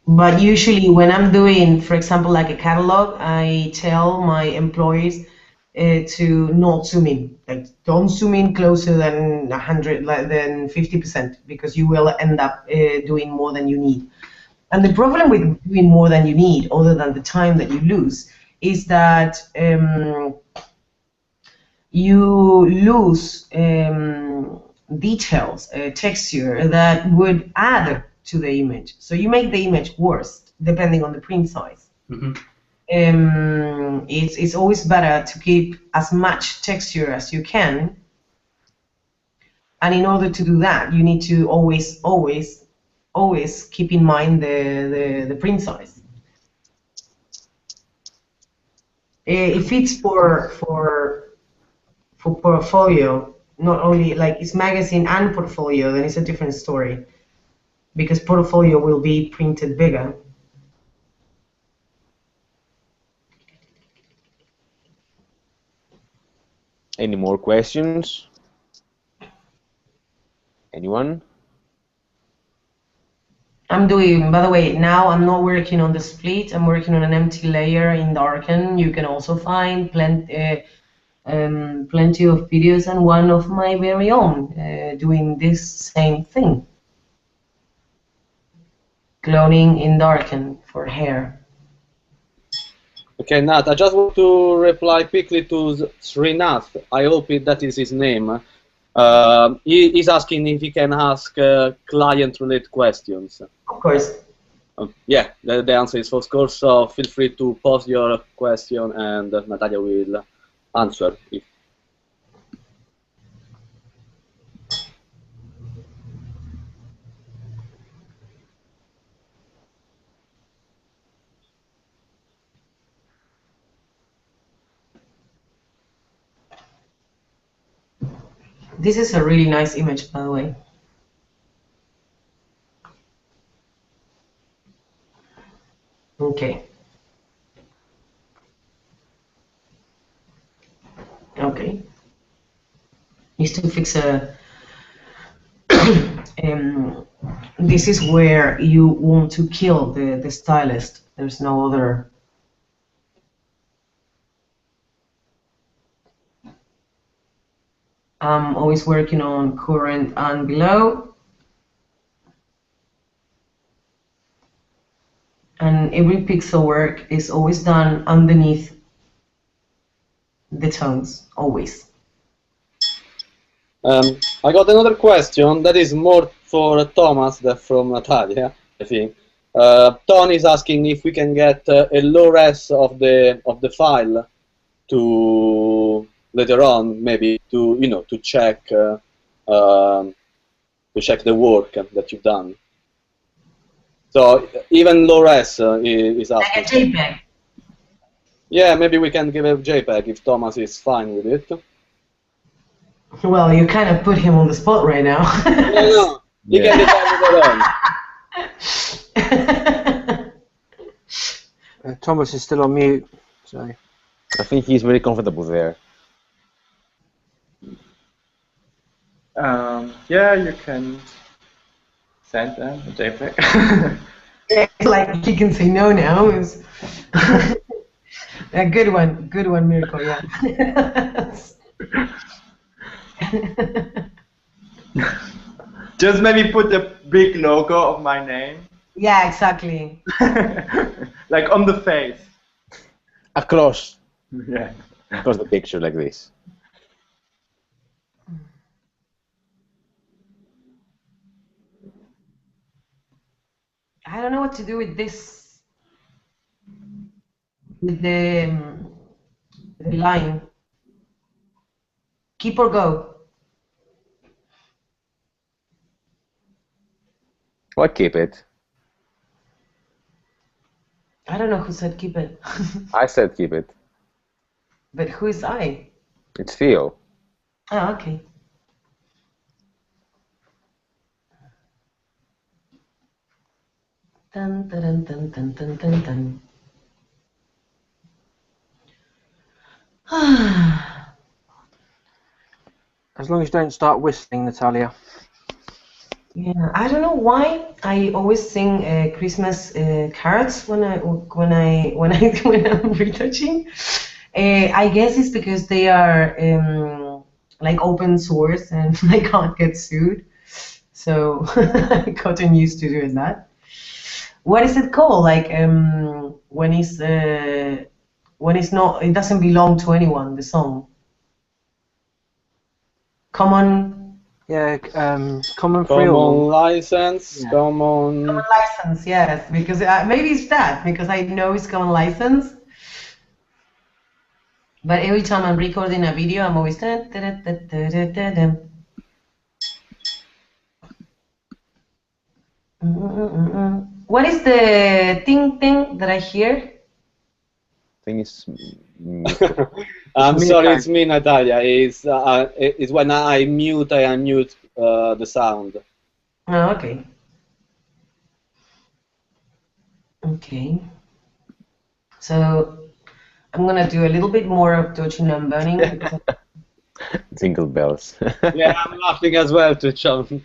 But usually when I'm doing, for example, like a catalog, I tell my employees to not zoom in. Like, don't zoom in closer than 100, than 50%, because you will end up doing more than you need. And the problem with doing more than you need, other than the time that you lose, is that you lose details, texture that would add to the image. So you make the image worse, depending on the print size. Mm-hmm. It's always better to keep as much texture as you can. And in order to do that, you need to always keep in mind the print size. If it's for portfolio, not only like it's magazine and portfolio, then it's a different story, because portfolio will be printed bigger. Any more questions? Anyone? I'm doing, by the way, now I'm not working on the split, I'm working on an empty layer in Darken. You can also find plenty of videos and one of my very own doing this same thing. Cloning in Darken for hair. Okay, Nat, I just want to reply quickly to Srinath. I hope that is his name. He's asking if he can ask client-related questions. Of course. Yeah, the answer is of course, so feel free to post your question and Natalia will answer. This is a really nice image, by the way. Okay. Okay. Needs to fix a. This is where you want to kill the stylist. There's no other. I'm always working on current and below. And every pixel work is always done underneath the tones, always. I got another question that is more for Thomas than from Natalia, I think. Tony is asking if we can get a low res of the file to later on, maybe to check the work that you've done. So even low res is asking. Like a JPEG. Yeah, maybe we can give a JPEG if Thomas is fine with it. Well, you kind of put him on the spot right now. No, he can decide it alone. Thomas is still on mute, so. I think he's very comfortable there. Yeah, you can send them a JPEG. It's like he can say no now. Is a good one, Miracle. Yeah. Just maybe put a big logo of my name. Yeah, exactly. Like on the face. Across. Yeah. Across the picture like this. I don't know what to do with this. With the line. Keep or go. Why keep it? I don't know who said keep it. I said keep it. But who is I? It's Theo. Oh, okay. Dun, dun, dun, dun, dun, dun, dun. As long as you don't start whistling, Natalia. Yeah, I don't know why I always sing Christmas carols when I'm retouching. I guess it's because they are like open source and I can't get sued, so I gotten used to doing that. What is it called? Like when it's not, it doesn't belong to anyone. The song. Common. Yeah, common Common free. license, Yeah. common License, yes, because maybe it's that, because I know it's common license. But every time I'm recording a video, I'm always. What is the ting that I hear? I think it's. I'm sorry, it's me, Natalia. It's when I unmute the sound. Oh, okay. Okay. So I'm gonna do a little bit more of touching and burning. Because Jingle bells. Yeah, I'm laughing as well to John.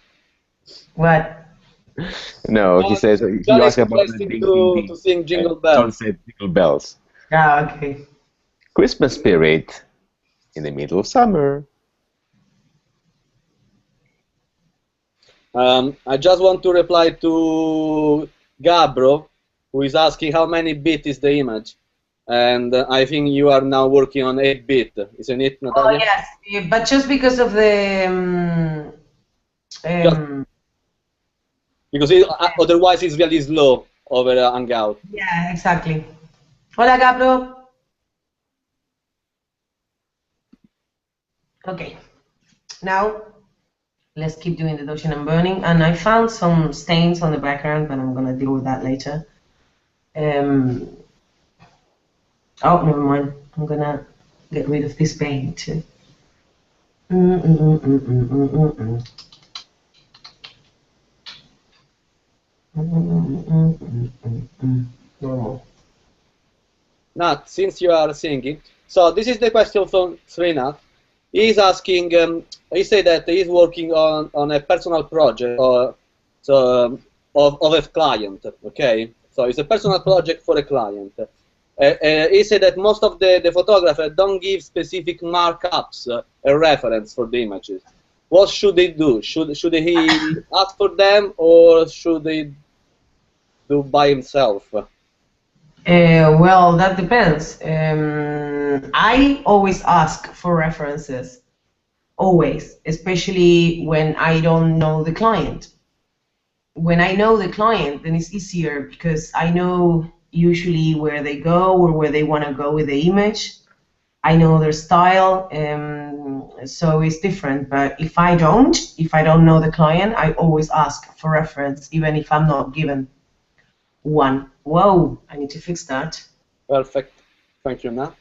what? No, he says he John is asked about the requesting ding, to ding, ding. sing Jingle John Bells. said jingle bells. Ah, okay. Christmas spirit in the middle of summer. I just want to reply to Gabro, who is asking how many bit is the image. And I think you are now working on 8-bit, isn't it, Natalia? Oh, yes, but just because of the Because otherwise it's really slow over Hangout. yeah, exactly. Hola, Gabro. Okay. Now let's keep doing the dodging and burning. And I found some stains on the background, but I'm gonna deal with that later. Oh, never mind. I'm gonna get rid of this paint too. Normal. Nat, since you are singing, so this is the question from Srinat. He's asking, he said that he's working on a personal project of a client, okay? So it's a personal project for a client. He said that most of the photographers don't give specific markups a reference for the images. What should they do? Should he ask for them, or should he do by himself? Well, that depends. I always ask for references, always, especially when I don't know the client. When I know the client, then it's easier because I know usually where they go or where they want to go with the image. I know their style, so it's different. But if I don't know the client, I always ask for reference, even if I'm not given one. Whoa, I need to fix that. Perfect. Thank you, Nat.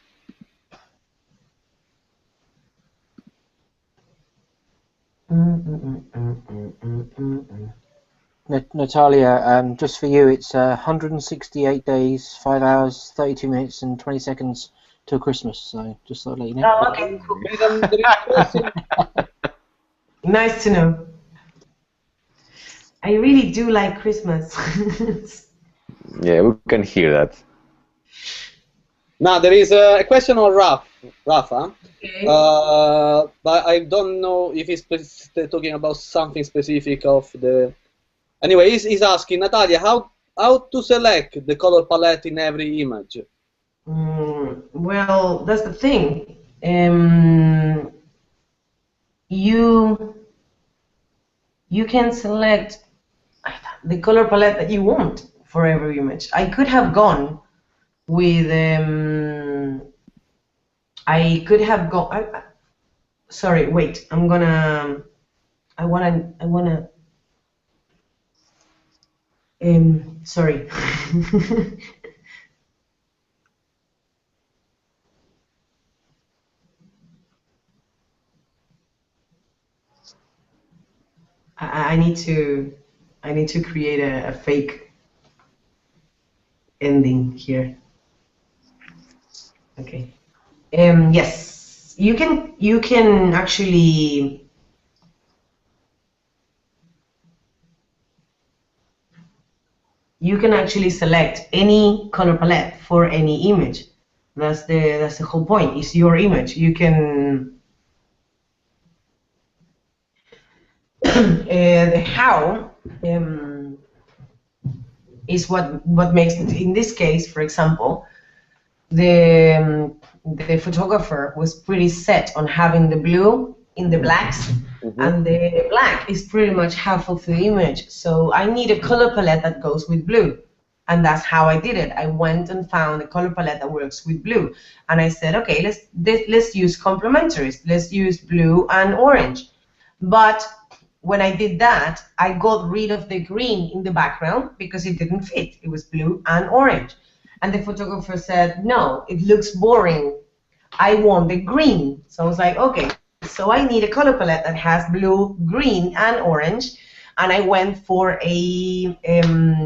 Natalia, just for you, it's 168 days, 5 hours, 32 minutes, and 20 seconds till Christmas. So just thought I'd let you know. Oh, okay, cool. Nice to know. I really do like Christmas. Yeah, we can hear that. Now there is a question on Rafa. Okay. But I don't know if he's talking about something specific of the. Anyway, he's asking Natalia how to select the color palette in every image. Well, that's the thing. You can select the color palette that you want for every image. I could have gone with sorry, wait. I wanna sorry. I need to create a fake ending here. Okay. Yes, you can actually select any color palette for any image. That's the whole point. It's your image. You can the how is what makes it. In this case, for example, the photographer was pretty set on having the blue in the blacks, and the black is pretty much half of the image. So I need a color palette that goes with blue, and that's how I did it. I went and found a color palette that works with blue, and I said, okay, let's use complementaries. Let's use blue and orange. But when I did that, I got rid of the green in the background because it didn't fit. It was blue and orange. And the photographer said, no, it looks boring. I want the green. So I was like, okay, so I need a color palette that has blue, green, and orange. And I went for a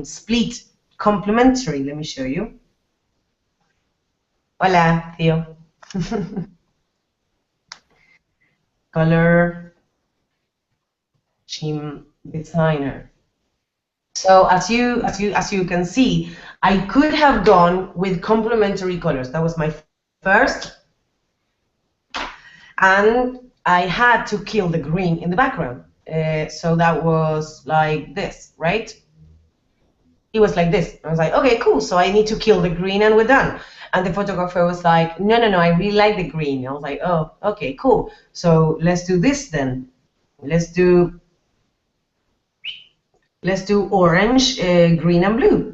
split complementary. Let me show you. Hola, Theo. Color Team Designer. So as you can see, I could have gone with complementary colors. That was my first, and I had to kill the green in the background. So that was like this, right? It was like this. I was like, okay, cool. So I need to kill the green, and we're done. And the photographer was like, no, I really like the green. I was like, oh, okay, cool. So let's do this then. Let's do orange, green, and blue.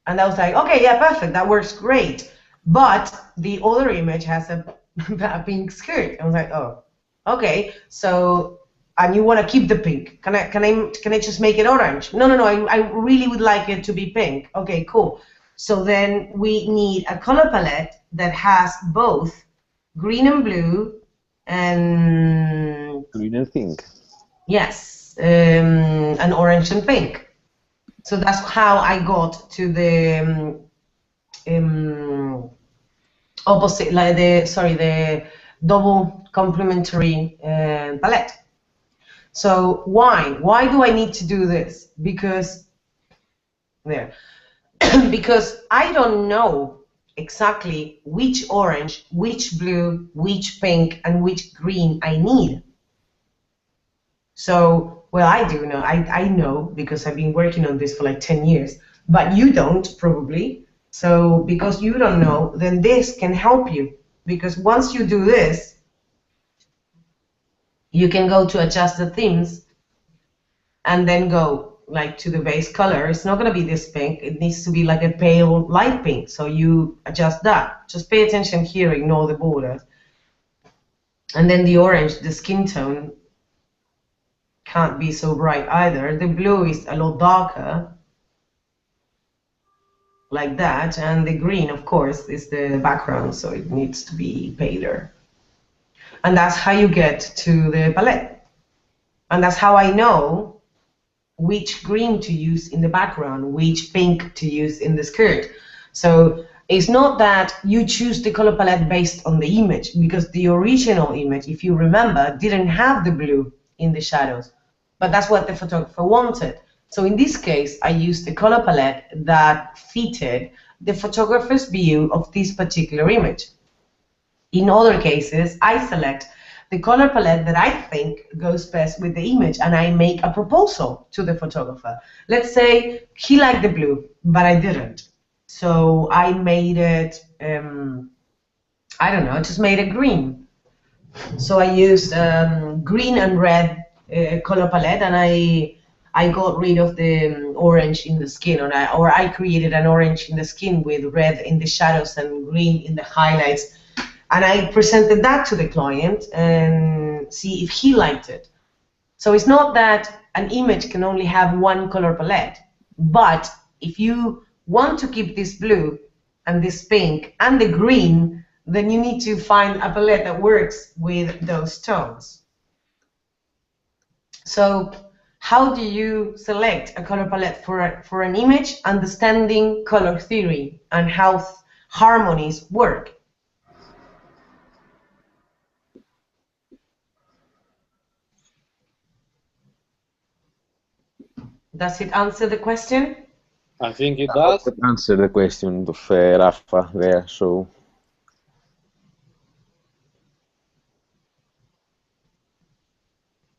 And I was like, okay, yeah, perfect, that works great. But the other image has a pink skirt. I was like, oh, okay. So, and you want to keep the pink? Can I just make it orange? No. I really would like it to be pink. Okay, cool. So then we need a color palette that has both green and blue and Green and pink. Yes, and orange and pink. So that's how I got to the opposite, like the double complementary palette. So why do I need to do this? Because because I don't know exactly which orange, which blue, which pink, and which green I need. So, well, I do know. I know because I've been working on this for like 10 years, but you don't probably. So because you don't know, then this can help you. Because once you do this, you can go to adjust the themes and then go like to the base color. It's not going to be this pink. It needs to be like a pale light pink. So you adjust that. Just pay attention here, ignore the borders. And then the orange, the skin tone, can't be so bright either. The blue is a lot darker, like that. And the green, of course, is the background, so it needs to be paler. And that's how you get to the palette. And that's how I know which green to use in the background, which pink to use in the skirt. So it's not that you choose the color palette based on the image, because the original image, if you remember, didn't have the blue in the shadows. But that's what the photographer wanted. So in this case, I used the color palette that fitted the photographer's view of this particular image. In other cases, I select the color palette that I think goes best with the image, and I make a proposal to the photographer. Let's say he liked the blue, but I didn't. So I made it, I don't know, I just made it green. So I used green and red color palette, and I got rid of the orange in the skin, or I created an orange in the skin with red in the shadows and green in the highlights. And I presented that to the client and see if he liked it. So it's not that an image can only have one color palette, but if you want to keep this blue and this pink and the green, then you need to find a palette that works with those tones. So how do you select a color palette for an image? Understanding color theory and how harmonies work. Does it answer the question? I think it does. That answered the question of Rafa there, so.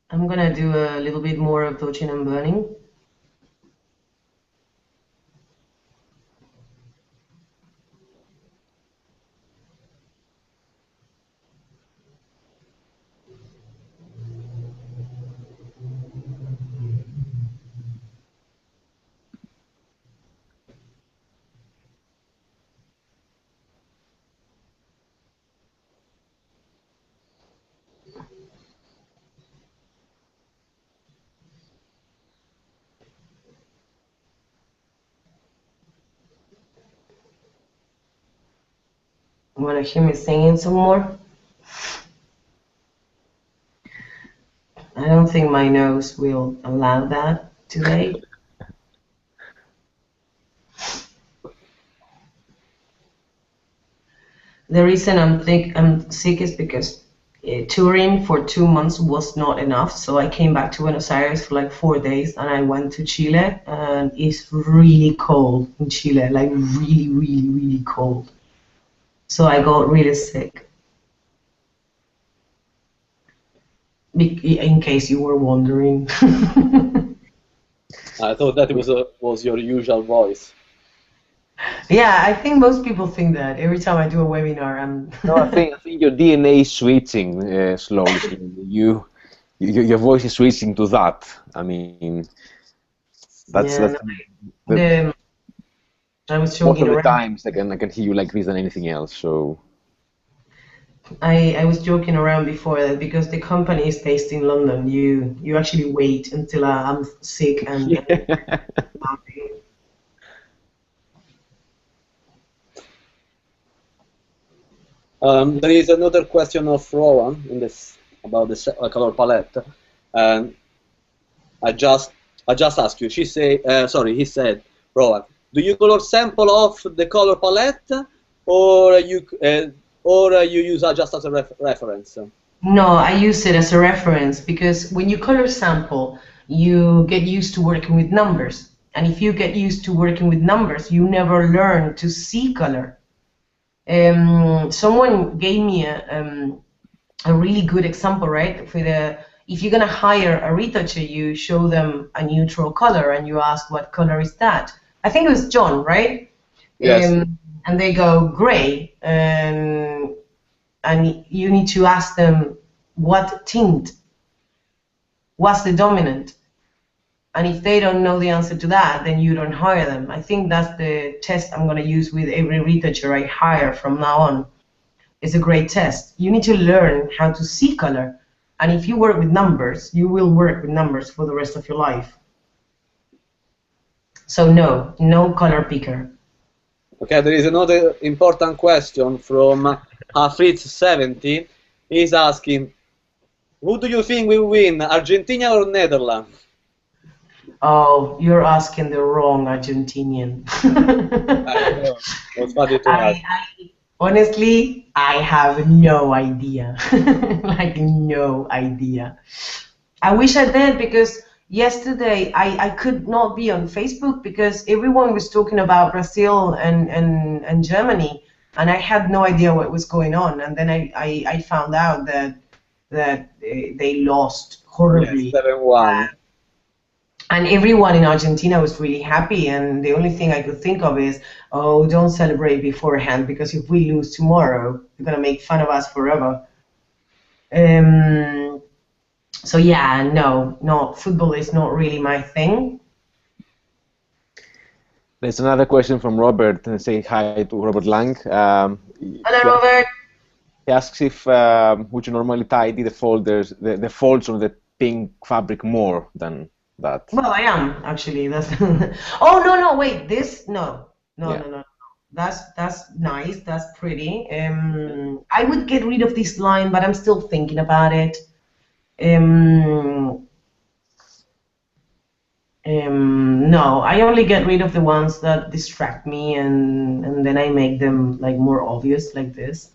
I'm gonna do a little bit more of touching and burning. Want to hear me singing some more? I don't think my nose will allow that today. The reason I'm sick is because touring for 2 months was not enough, so I came back to Buenos Aires for like 4 days, and I went to Chile, and it's really cold in Chile, like really, really, really cold. So I got really sick. In case you were wondering. I thought that was your usual voice. Yeah, I think most people think that every time I do a webinar. No, I think your DNA is switching slowly. Your voice is switching to that. I mean, that's I was most of the around. times I can hear you like this than anything else. So I was joking around before that because the company is based in London. You actually wait until I'm sick and. There is another question of Rowan in this about the color palette, and I just asked you. He said, Rowan, do you color sample off the color palette, or you use just as a reference? No, I use it as a reference because when you color sample, you get used to working with numbers. And if you get used to working with numbers, you never learn to see color. Someone gave me a really good example, right? If you're gonna hire a retoucher, you show them a neutral color and you ask, what color is that? I think it was John, right? Yes. And they go gray, and you need to ask them what tint, what's the dominant. And if they don't know the answer to that, then you don't hire them. I think that's the test I'm going to use with every retoucher I hire from now on. It's a great test. You need to learn how to see color. And if you work with numbers, you will work with numbers for the rest of your life. So no color picker. Okay, there is another important question from Fritz70. He's asking, who do you think will win, Argentina or Netherlands? Oh, you're asking the wrong Argentinian. I know. What's funny to ask? Honestly, I have no idea. Like, no idea. I wish I did, because yesterday I could not be on Facebook because everyone was talking about Brazil and Germany, and I had no idea what was going on. And then I found out that they lost horribly. Yes, 7-1. And everyone in Argentina was really happy, and the only thing I could think of is, oh, don't celebrate beforehand, because if we lose tomorrow, they're going to make fun of us forever. So yeah, no, football is not really my thing. There's another question from Robert, saying hi to Robert Lang. Hello, Robert. He asks if would you normally tidy the folders, the folds on the pink fabric more than that? Well, I am actually. That's oh no, wait, this no. That's nice. That's pretty. I would get rid of this line, but I'm still thinking about it. No, I only get rid of the ones that distract me, and then I make them like more obvious, like this.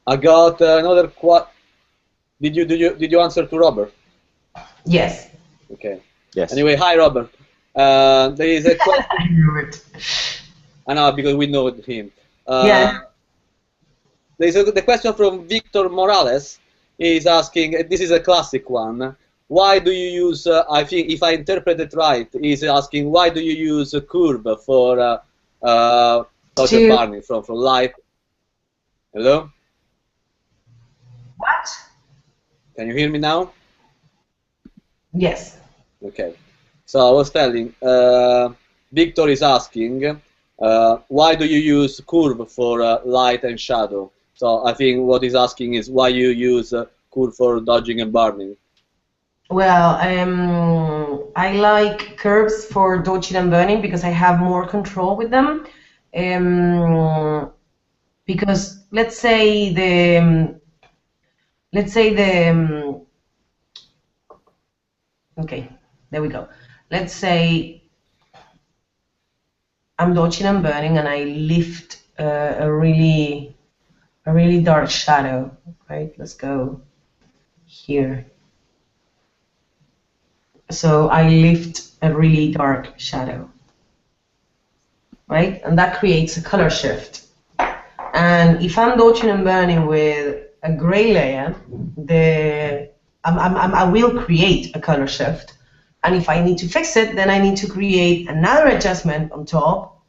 I got another Did you answer to Robert? Yes. Okay. Yes. Anyway, hi Robert. There is a question. I knew it. I know, because we know him. Yeah. There is the question from Victor Morales. He's asking, this is a classic one. Why do you use? I think if I interpret it right, he's asking why do you use a curve for burning from light? Hello. What? Can you hear me now? Yes. Okay. So I was telling, Victor is asking, why do you use curve for light and shadow? So I think what he's asking is why you use curve for dodging and burning. Well, I like curves for dodging and burning because I have more control with them. Because let's say okay, there we go. Let's say I'm dodging and burning, and I lift a really dark shadow. Right? Let's go here. So I lift a really dark shadow, right? And that creates a color shift. And if I'm dodging and burning with a gray layer, I will create a color shift. And if I need to fix it, then I need to create another adjustment on top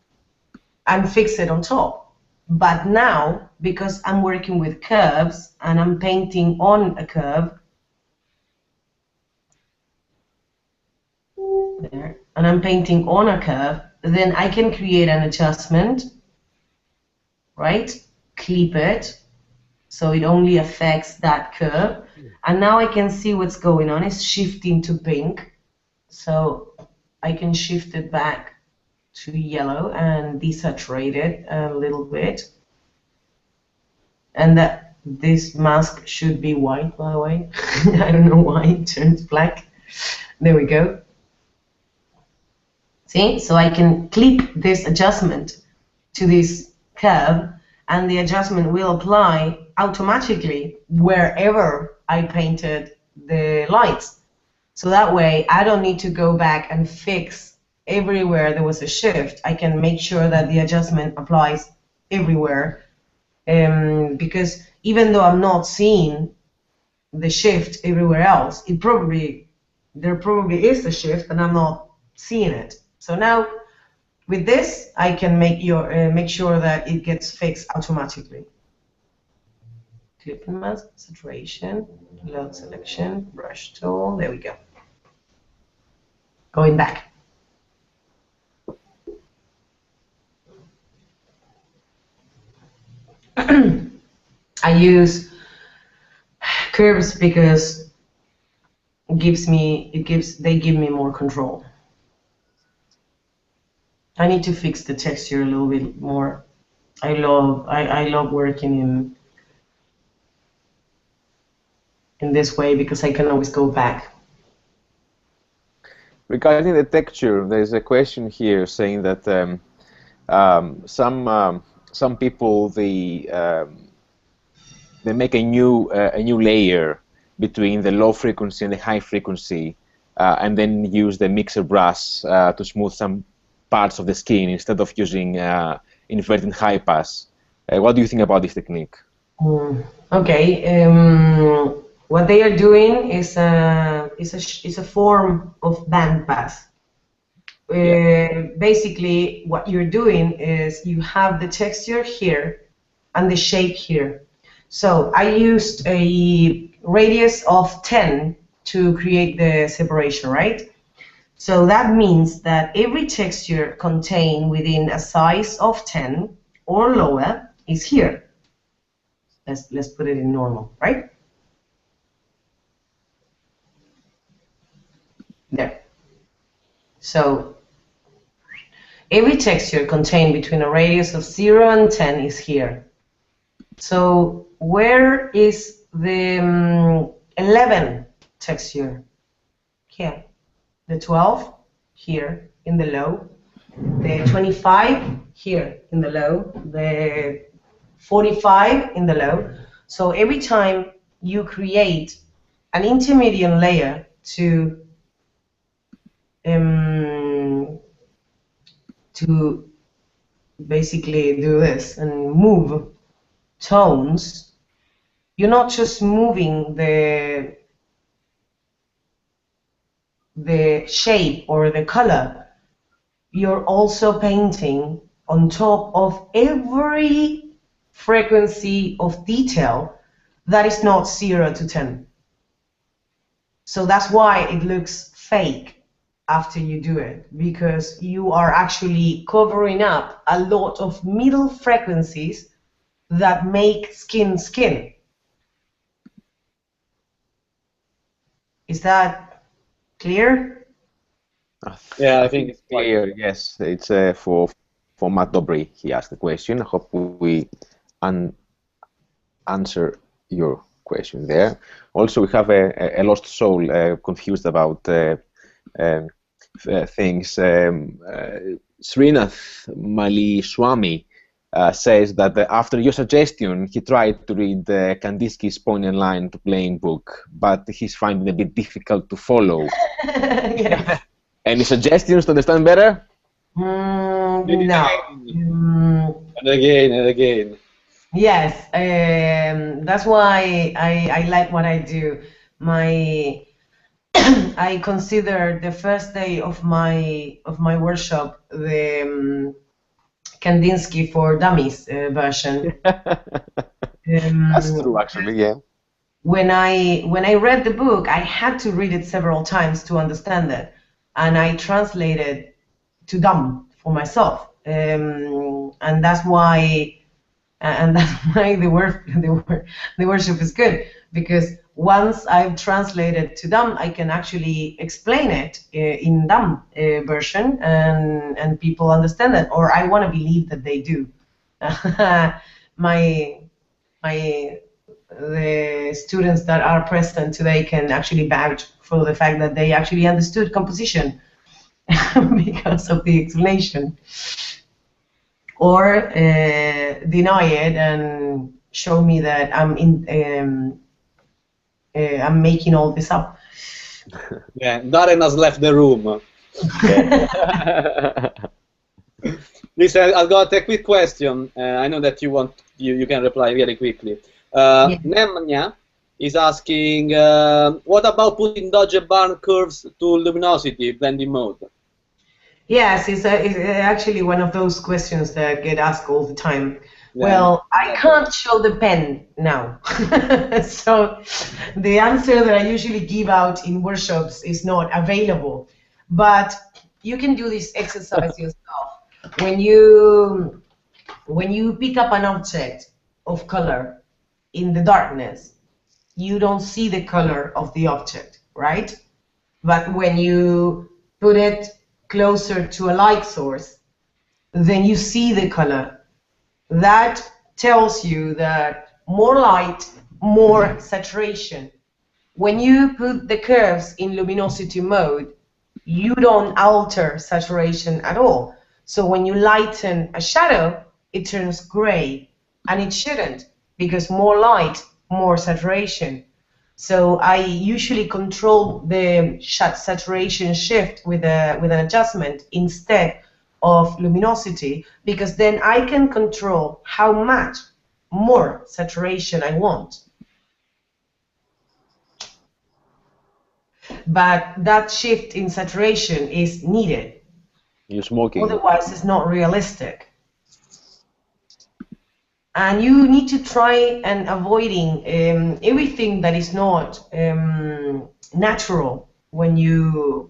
and fix it on top. But now, because I'm working with curves and I'm painting on a curve, there, and I'm painting on a curve, then I can create an adjustment, right? Clip it, so it only affects that curve. And now I can see what's going on. It's shifting to pink, so I can shift it back to yellow and desaturate it a little bit. And this mask should be white, by the way. I don't know why it turns black. There we go. See, so I can click this adjustment to this curve, and the adjustment will apply automatically wherever I painted the lights. So that way I don't need to go back and fix everywhere there was a shift. I can make sure that the adjustment applies everywhere, because even though I'm not seeing the shift everywhere else, there probably is a shift and I'm not seeing it. So now with this I can make sure that it gets fixed automatically. Clip and mask, saturation, load selection, brush tool, there we go. Going back. I use curves because they give me more control. I need to fix the texture a little bit more. I love working in this way because I can always go back. Regarding the texture, there's a question here saying that some people they make a new layer between the low frequency and the high frequency, and then use the mixer brush to smooth some parts of the skin instead of using inverted high pass. What do you think about this technique? Okay, what they are doing is a form of band pass. Basically, what you're doing is you have the texture here and the shape here. So I used a radius of 10 to create the separation, right? So that means that every texture contained within a size of 10 or lower is here. Let's put it in normal, right? There. So every texture contained between a radius of 0 and 10 is here. So where is the 11 texture? Here. The 12 here in the low. The 25 here in the low. The 45 in the low. So every time you create an intermediate layer to basically do this and move tones, you're not just moving the shape or the color, you're also painting on top of every frequency of detail that is not 0 to 10. So that's why it looks fake after you do it, because you are actually covering up a lot of middle frequencies that make skin. Is that clear? Yeah, I think it's clear. Yes, it's for Matt Dobry. He asked the question. I hope we answer your question there. Also, we have a lost soul confused about things. Srinath Maliswamy says that after your suggestion, he tried to read Kandinsky's Point and Line to Playing book, but he's finding it a bit difficult to follow. Yes. Any suggestions to understand better? No. And again. Yes, that's why I like what I do. I consider the first day of my workshop the Kandinsky for Dummies version. That's true, actually. Yeah. When I read the book, I had to read it several times to understand it, and I translated to dumb for myself, and that's why. And that's why the workshop is good, because once I've translated to dumb, I can actually explain it in dumb version, and people understand it, or I want to believe that they do. The students that are present today can actually vouch for the fact that they actually understood composition. because of the explanation, or deny it and show me that I'm making all this up. Yeah, Darren has left the room. Listen, I've got a quick question. I know that you can reply very quickly. Nemanja is asking, what about putting dodge barn curves to luminosity blending mode? Yes, it's actually one of those questions that get asked all the time. Well, I can't show the pen now. So the answer that I usually give out in workshops is not available. But you can do this exercise yourself. When you pick up an object of color in the darkness, you don't see the color of the object, right? But when you put it closer to a light source, then you see the color. That tells you that more light, more saturation. When you put the curves in luminosity mode, you don't alter saturation at all. So when you lighten a shadow, it turns gray, and it shouldn't, because more light, more saturation. So I usually control the saturation shift with an adjustment instead of luminosity, because then I can control how much more saturation I want. But that shift in saturation is needed. You're smoking. Otherwise, it's not realistic. And you need to try and avoiding everything that is not natural when you're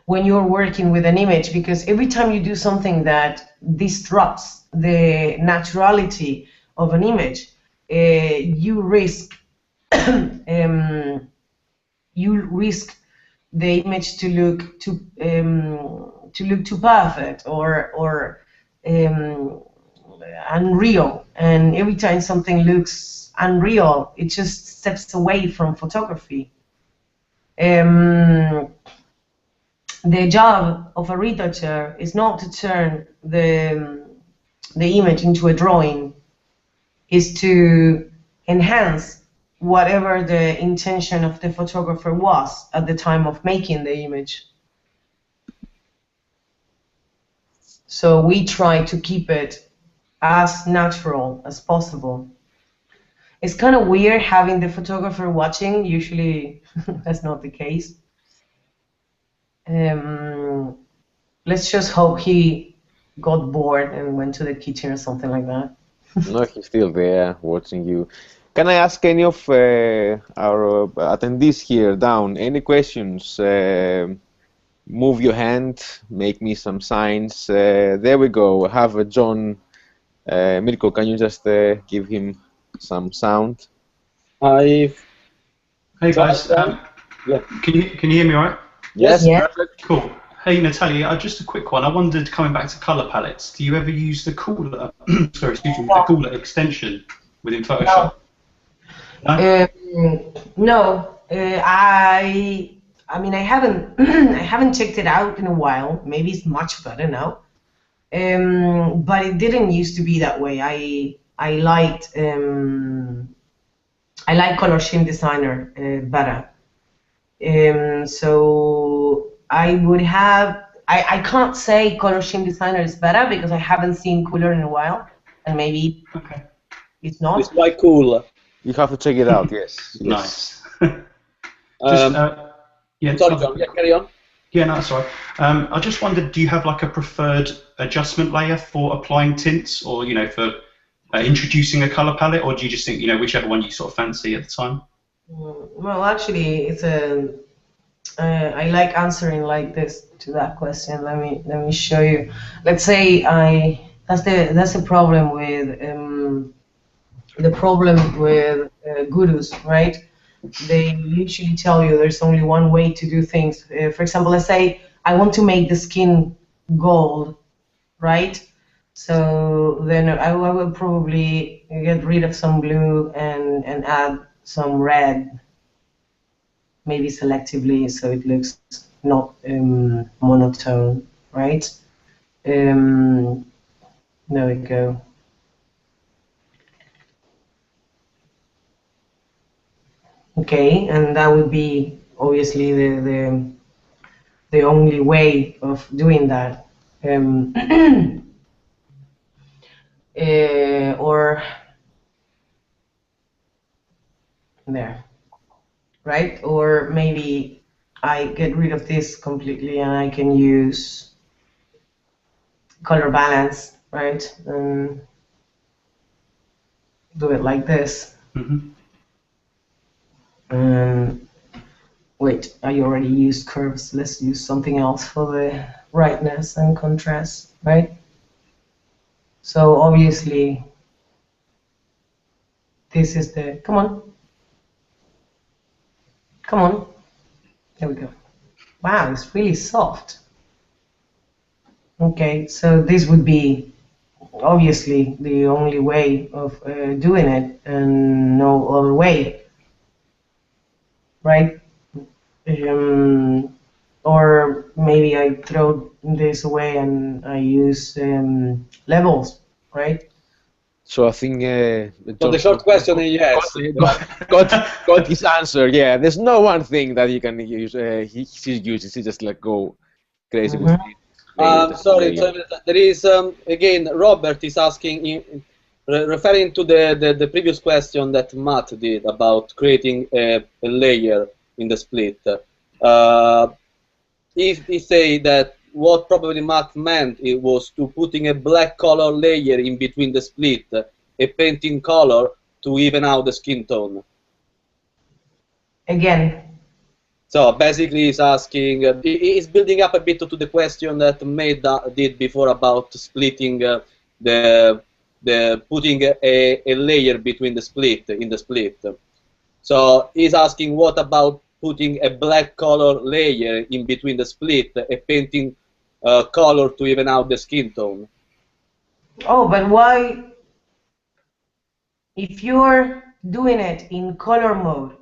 working with an image, because every time you do something that disrupts the naturality of an image, you risk the image to look too perfect or unreal. And every time something looks unreal, it just steps away from photography. The job of a retoucher is not to turn the image into a drawing, is to enhance whatever the intention of the photographer was at the time of making the image. So we try to keep it as natural as possible. It's kind of weird having the photographer watching. Usually that's not the case. Let's just hope he got bored and went to the kitchen or something like that. No, he's still there watching you. Can I ask any of our attendees here down any questions? Move your hand, make me some signs. There we go. I have John. Mirko, can you just give him some sound? Hey guys, yeah. Can you hear me all right? Yes. Yeah. Cool. Hey Natalia, just a quick one. I wondered, coming back to color palettes, do you ever use the cooler? Sorry, excuse me, the cooler extension within Photoshop? No. I mean, I haven't I haven't checked it out in a while. Maybe it's much better now. But it didn't used to be that way. I liked Color Scheme Designer better. So I would have. I can't say Color Scheme Designer is better because I haven't seen Cooler in a while, and maybe it's not. It's quite cool. You have to check it out. Yes. Nice. Sorry, John. Yeah, carry on. Yeah, no, sorry. I just wondered, do you have like a preferred adjustment layer for applying tints, or for introducing a color palette, or do you just think whichever one you sort of fancy at the time? Well, actually, it's I like answering like this to that question. Let me show you. Let's say that's the problem with gurus, right? They usually tell you there's only one way to do things. For example, let's say I want to make the skin gold, right? So then I will probably get rid of some blue and add some red. maybe selectively so it looks not monotone, right? There we go. Okay, and that would be obviously the only way of doing that. Or there, right? Or maybe I get rid of this completely and I can use color balance, right? And do it like this. Wait, I already used curves. Let's use something else for the brightness and contrast, right? So obviously, this is the, come on. There we go. Wow, it's really soft. Okay, so this would be obviously the only way of doing it, and no other way, right? Or maybe I throw this away and I use levels, right? So I think So the short question is yes. got his answer. Yeah, there's no one thing that you can use. He uses. He just like go crazy with it. Sorry, there is again. Robert is asking, referring to the previous question that Matt did about creating a layer in the split. If he say that what probably Matt meant it was to putting a black color layer in between the split, a painting color to even out the skin tone. Again. So basically, he's asking. He's building up a bit to the question that May did before about splitting the putting a layer between the split in the split. So he's asking, what about putting a black color layer in between the split, a painting color to even out the skin tone? Oh, but why? If you're doing it in color mode,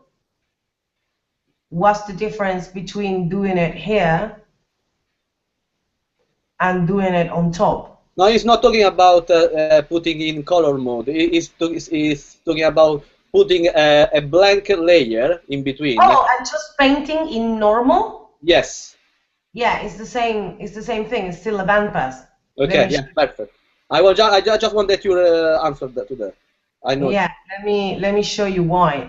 what's the difference between doing it here and doing it on top? No, he's not talking about putting in color mode. He's talking about putting a blank layer in between. Oh, and just painting in normal? Yes. Yeah, it's the same. It's the same thing. It's still a bandpass. Okay. Yeah. Perfect. I just wanted your answer to that. I know. Yeah. Let me show you why.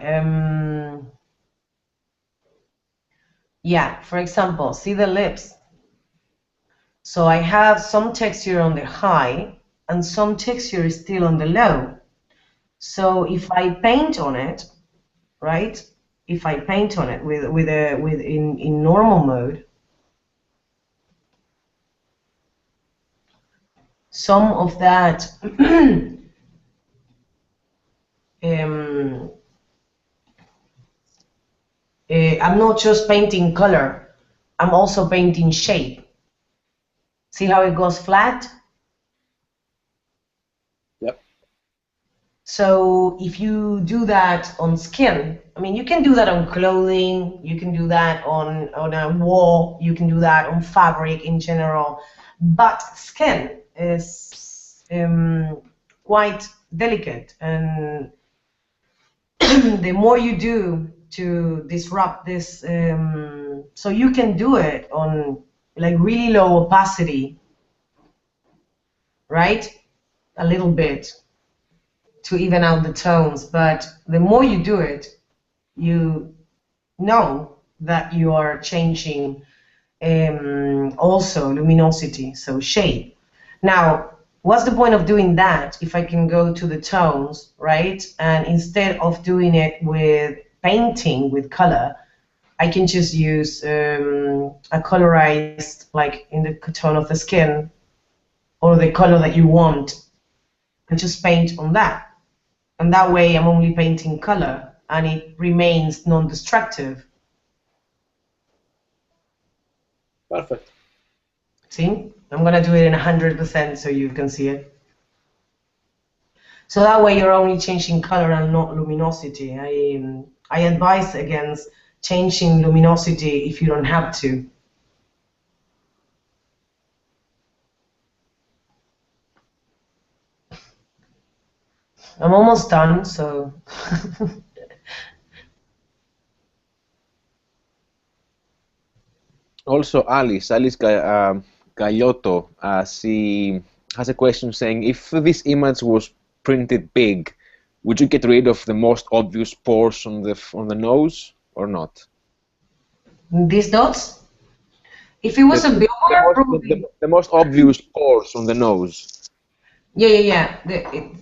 Yeah. For example, see the lips. So I have some texture on the high and some texture is still on the low. So if I paint on it, right? If I paint on it in normal mode, some of that I'm not just painting color, I'm also painting shape. See how it goes flat? Yep. So if you do that on skin, I mean, you can do that on clothing, you can do that on a wall, you can do that on fabric in general, but skin is quite delicate, and the more you do to disrupt this, so you can do it on like really low opacity, right? A little bit to even out the tones, but the more you do it, you know that you are changing also luminosity, so shade. Now, what's the point of doing that if I can go to the tones, right? And instead of doing it with painting with color, I can just use a colorized, like in the tone of the skin, or the color that you want, and just paint on that. And that way I'm only painting color, and it remains non-destructive. Perfect. See? I'm going to do it in 100% so you can see it. So that way you're only changing color and not luminosity. I advise against changing luminosity if you don't have to. I'm almost done, so. Also, Alice Gagliotto, she has a question saying, if this image was printed big, would you get rid of the most obvious pores on the nose or not? These dots? If it was a billboard, probably. The most obvious pores on the nose. Yeah.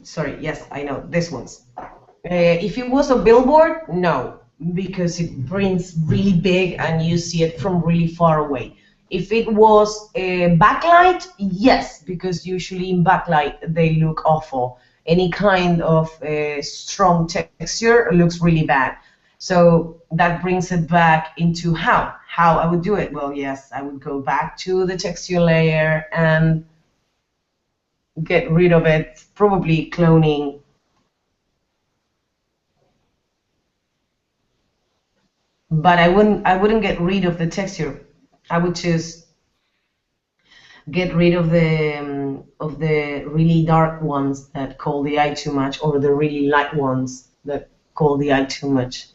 Sorry, yes, I know, this ones. If it was a billboard, no, because it prints really big and you see it from really far away. If it was a backlight, yes, because usually in backlight they look awful. Any kind of strong texture looks really bad. So that brings it back into how I would do it. Well, yes, I would go back to the texture layer and get rid of it, probably cloning. But I wouldn't get rid of the texture. I would just get rid of the really dark ones that call the eye too much, or the really light ones that call the eye too much.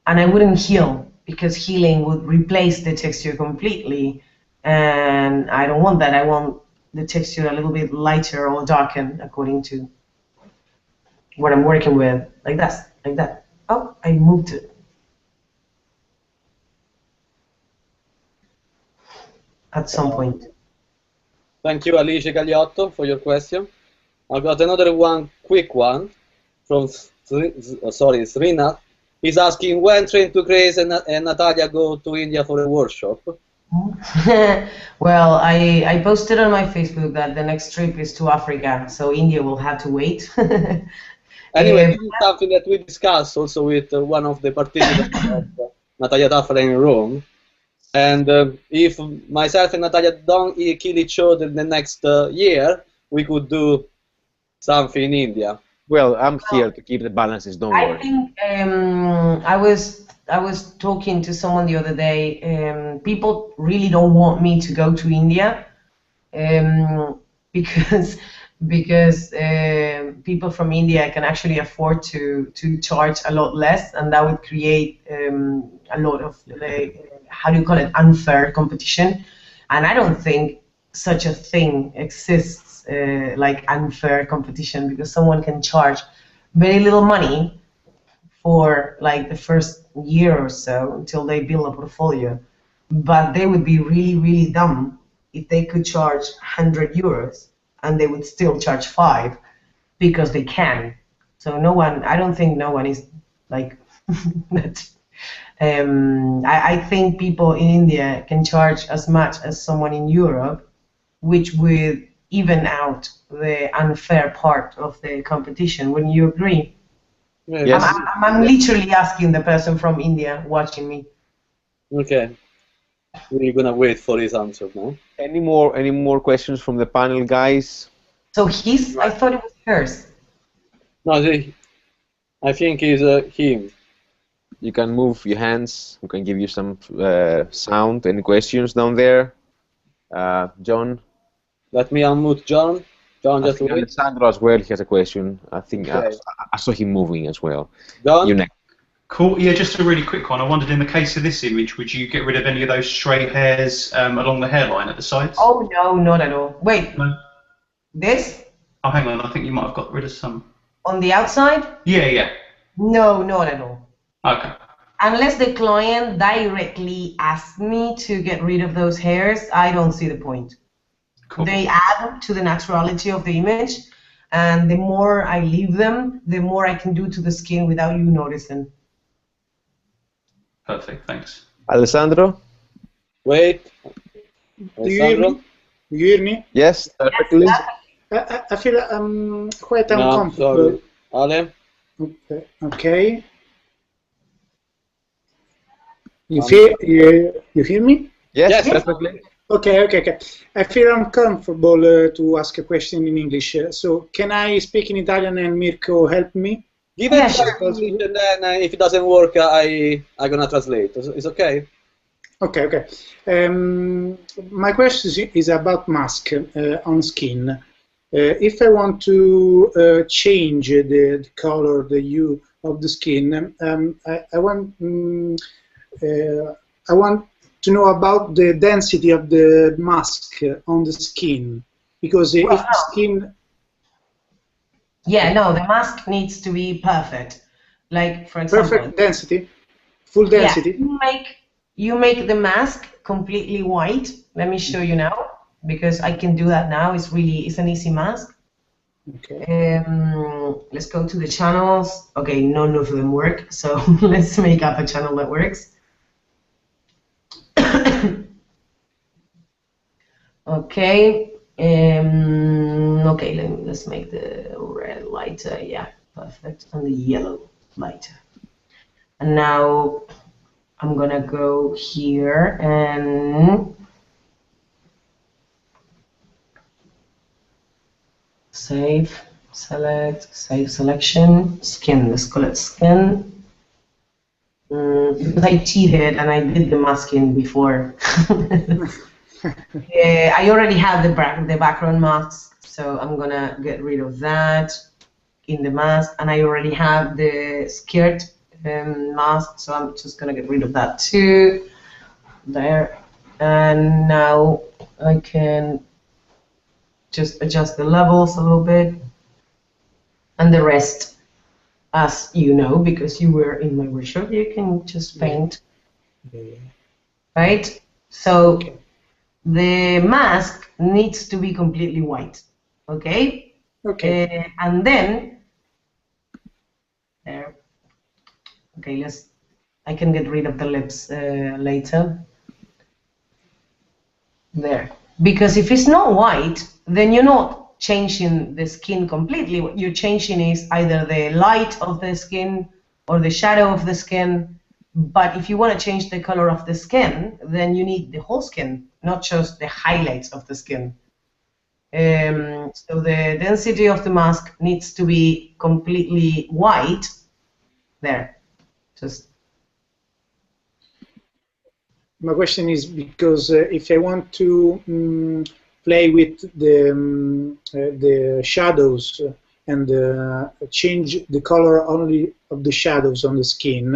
And I wouldn't heal, because healing would replace the texture completely, and I don't want that. I want the texture a little bit lighter or darkened according to what I'm working with, like that. Oh, I moved it. At some point. Thank you, Alice Gagliotto, for your question. I've got another quick one from Srinath. He's asking, when Train to Craze and Natalia go to India for a workshop? Well, I posted on my Facebook that the next trip is to Africa, so India will have to wait. Anyway, this is something that we discussed also with one of the participants of Natalia Taffarel in Rome. And if myself and Natalia don't kill each other the next year, we could do something in India. Well, I'm here to keep the balances, don't worry. I think I was talking to someone the other day. People really don't want me to go to India because people from India can actually afford to charge a lot less, and that would create a lot of how do you call it, unfair competition. And I don't think such a thing exists, like unfair competition, because someone can charge very little money for like the first year or so until they build a portfolio. But they would be really, really dumb if they could charge 100 euros and they would still charge 5 because they can. So no one, I don't think no one is like that. I think people in India can charge as much as someone in Europe, which would even out the unfair part of the competition. Wouldn't you agree? Yes. I'm literally asking the person from India watching me. Okay. We're gonna wait for his answer now. Any more questions from the panel, guys? So his? I thought it was hers. No, I think it's him. You can move your hands. We can give you some sound. Any questions down there? John? Let me unmute John. John, just wait. Alessandro as well, he has a question. I think okay. I saw him moving as well. John? You next. Cool. Yeah, just a really quick one. I wondered, in the case of this image, would you get rid of any of those stray hairs along the hairline at the sides? Oh, no, not at all. Wait. No? This? Oh, hang on. I think you might have got rid of some. On the outside? Yeah. No, not at all. Okay. Unless the client directly asks me to get rid of those hairs, I don't see the point. Cool. They add to the naturality of the image, and the more I leave them, the more I can do to the skin without you noticing. Perfect, thanks. Alessandro? Wait. Do you hear me? Do you hear me? Yes, perfectly. I feel quite uncomfortable. Ale? Okay. You hear me? Yes, perfectly. Okay. I feel uncomfortable to ask a question in English. So can I speak in Italian and Mirko help me? Give it try in English, and then if it doesn't work, I'm gonna translate. It's okay? Okay, okay. My question is about mask on skin. If I want to change the color, the hue of the skin, I want to know about the density of the mask on the skin, because if the skin... Yeah, no, the mask needs to be perfect. Like, for example... Perfect density? Full density? Yeah, you make the mask completely white. Let me show you now, because I can do that now. It's an easy mask. Okay. Let's go to the channels. Okay, none of them work, so let's make up a channel that works. Okay. Okay, let's make the red lighter. Yeah, perfect. And the yellow lighter. And now I'm gonna go here and save, select, save selection, skin. Let's call it skin. Because I cheated and I did the masking before. I already have the background mask, so I'm gonna get rid of that in the mask, and I already have the skirt mask, so I'm just gonna get rid of that too. There, and now I can just adjust the levels a little bit, and the rest, as you know, because you were in my workshop, you can just paint, right? So the mask needs to be completely white, okay? Okay. And then, there. Okay, I can get rid of the lips later. There. Because if it's not white, then you're not changing the skin completely. What you're changing is either the light of the skin or the shadow of the skin. But if you want to change the color of the skin, then you need the whole skin, not just the highlights of the skin. So the density of the mask needs to be completely white. There. Just. My question is because if I want to play with the shadows and change the color only of the shadows on the skin,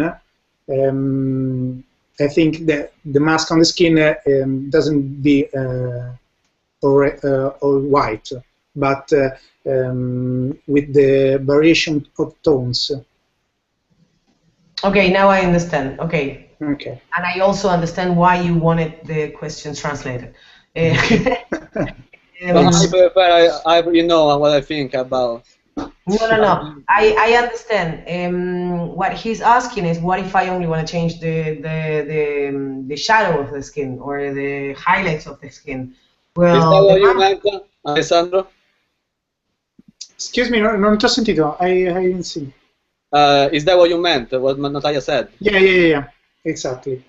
I think that the mask on the skin doesn't be all white, but with the variation of tones. Okay, now I understand. Okay. Okay. And I also understand why you wanted the questions translated. You know what I think about. No. I understand. What he's asking is, what if I only want to change the shadow of the skin or the highlights of the skin? Well, is that what you meant, Alessandro? Excuse me, non ti ho sentito. I didn't see. Is that what you meant? What Natalia said? Yeah. Exactly.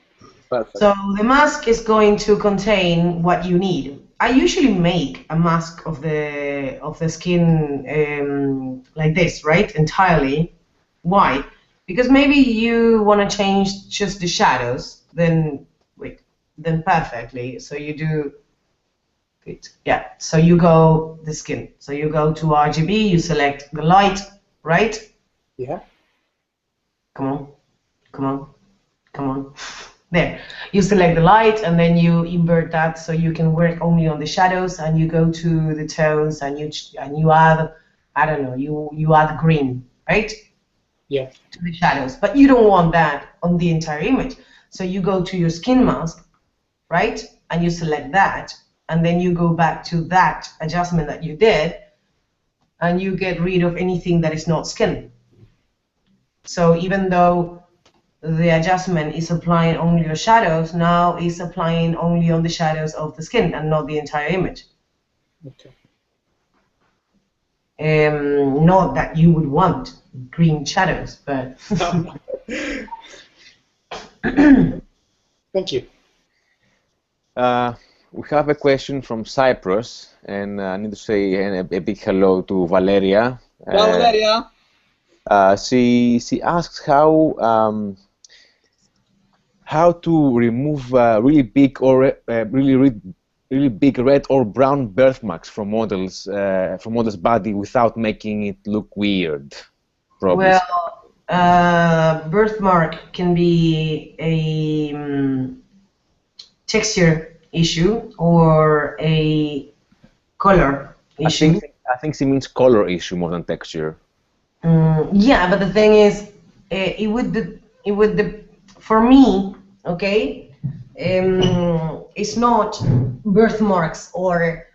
Perfect. So the mask is going to contain what you need. I usually make a mask of the skin like this, right? Entirely white, because maybe you want to change just the shadows. Then perfectly. So you do it. Yeah. So you go the skin. So you go to RGB. You select the light, right? Yeah. Come on. There. You select the light and then you invert that so you can work only on the shadows, and you go to the tones and you add, I don't know, you add green, right? Yeah. To the shadows. But you don't want that on the entire image. So you go to your skin mask, right? And you select that, and then you go back to that adjustment that you did, and you get rid of anything that is not skin. So even though the adjustment is applying only your shadows, now it's applying only on the shadows of the skin and not the entire image. Okay. Not that you would want green shadows, but... Thank you. We have a question from Cyprus, and I need to say a big hello to Valeria. Ciao, Valeria. She asks how to remove really big or really big red or brown birthmarks from models body without making it look weird. Probably. Well, birthmark can be a texture issue or a color issue. I think she means color issue more than texture. Yeah, but the thing is, for me, okay, it's not birthmarks or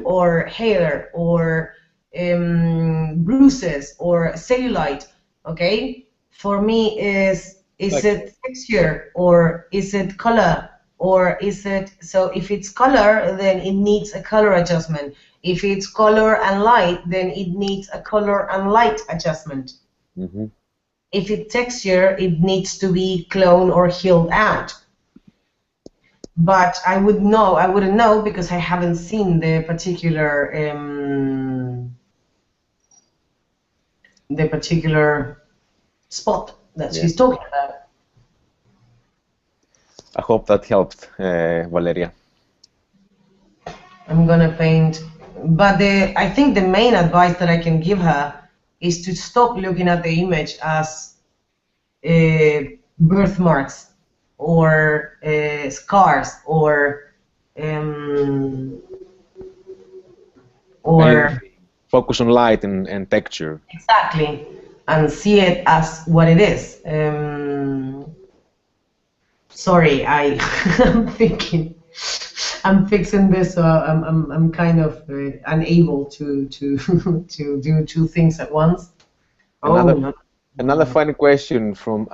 or hair or bruises or cellulite, okay. For me, is it texture or is it color or is it, so if it's color, then it needs a color adjustment. If it's color and light, then it needs a color and light adjustment. Mm-hmm. If it's texture, it needs to be cloned or healed out. But I wouldn't know because I haven't seen the particular spot that she's talking about. I hope that helped, Valeria. I'm gonna paint, but I think the main advice that I can give her is to stop looking at the image as birthmarks or scars or focus on light and texture. Exactly, and see it as what it is. Sorry, I'm thinking. I'm fixing this, so I'm kind of unable to do two things at once. Another funny question from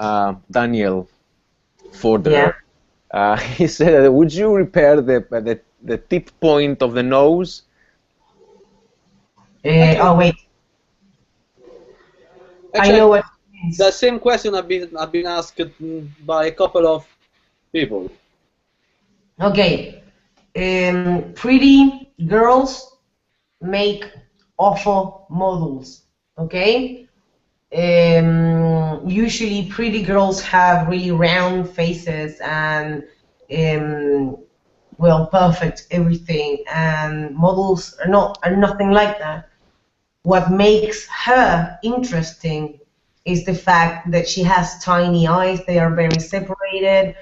Daniel Foderaro. Yeah. He said, "Would you repair the tip point of the nose?" Oh wait. Actually, I know what it means. The same question I've been asked by a couple of people. Okay. Pretty girls make awful models, okay? Usually pretty girls have really round faces and well, perfect everything, and models are nothing like that. What makes her interesting is the fact that she has tiny eyes. They are very separated.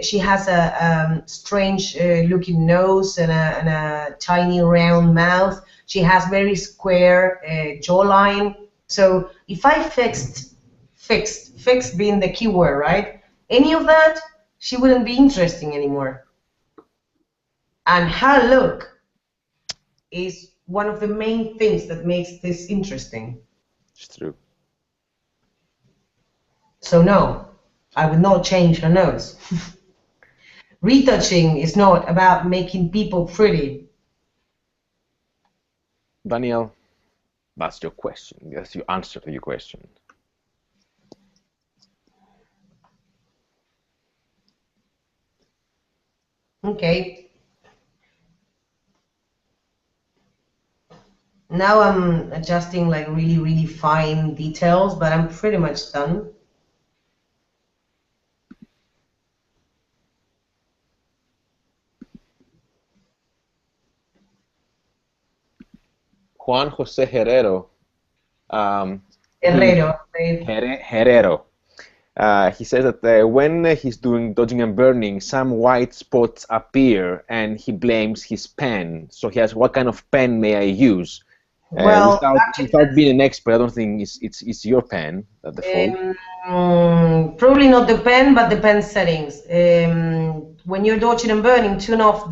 She has a strange looking nose and a tiny round mouth. She has very square jawline. So if I fixed being the keyword, right? Any of that, she wouldn't be interesting anymore. And her look is one of the main things that makes this interesting. It's true. So no, I would not change her nose. Retouching is not about making people pretty. Daniel, that's your question. That's your answer to your question. Okay. Now I'm adjusting like really, really fine details, but I'm pretty much done. Juan Jose Herrero. Herrero. He says that when he's doing dodging and burning, some white spots appear, and he blames his pen. So he asks, "What kind of pen may I use?" Well, without being an expert, I don't think it's your pen at the fault. Probably not the pen, but the pen settings. When you're dodging and burning, turn off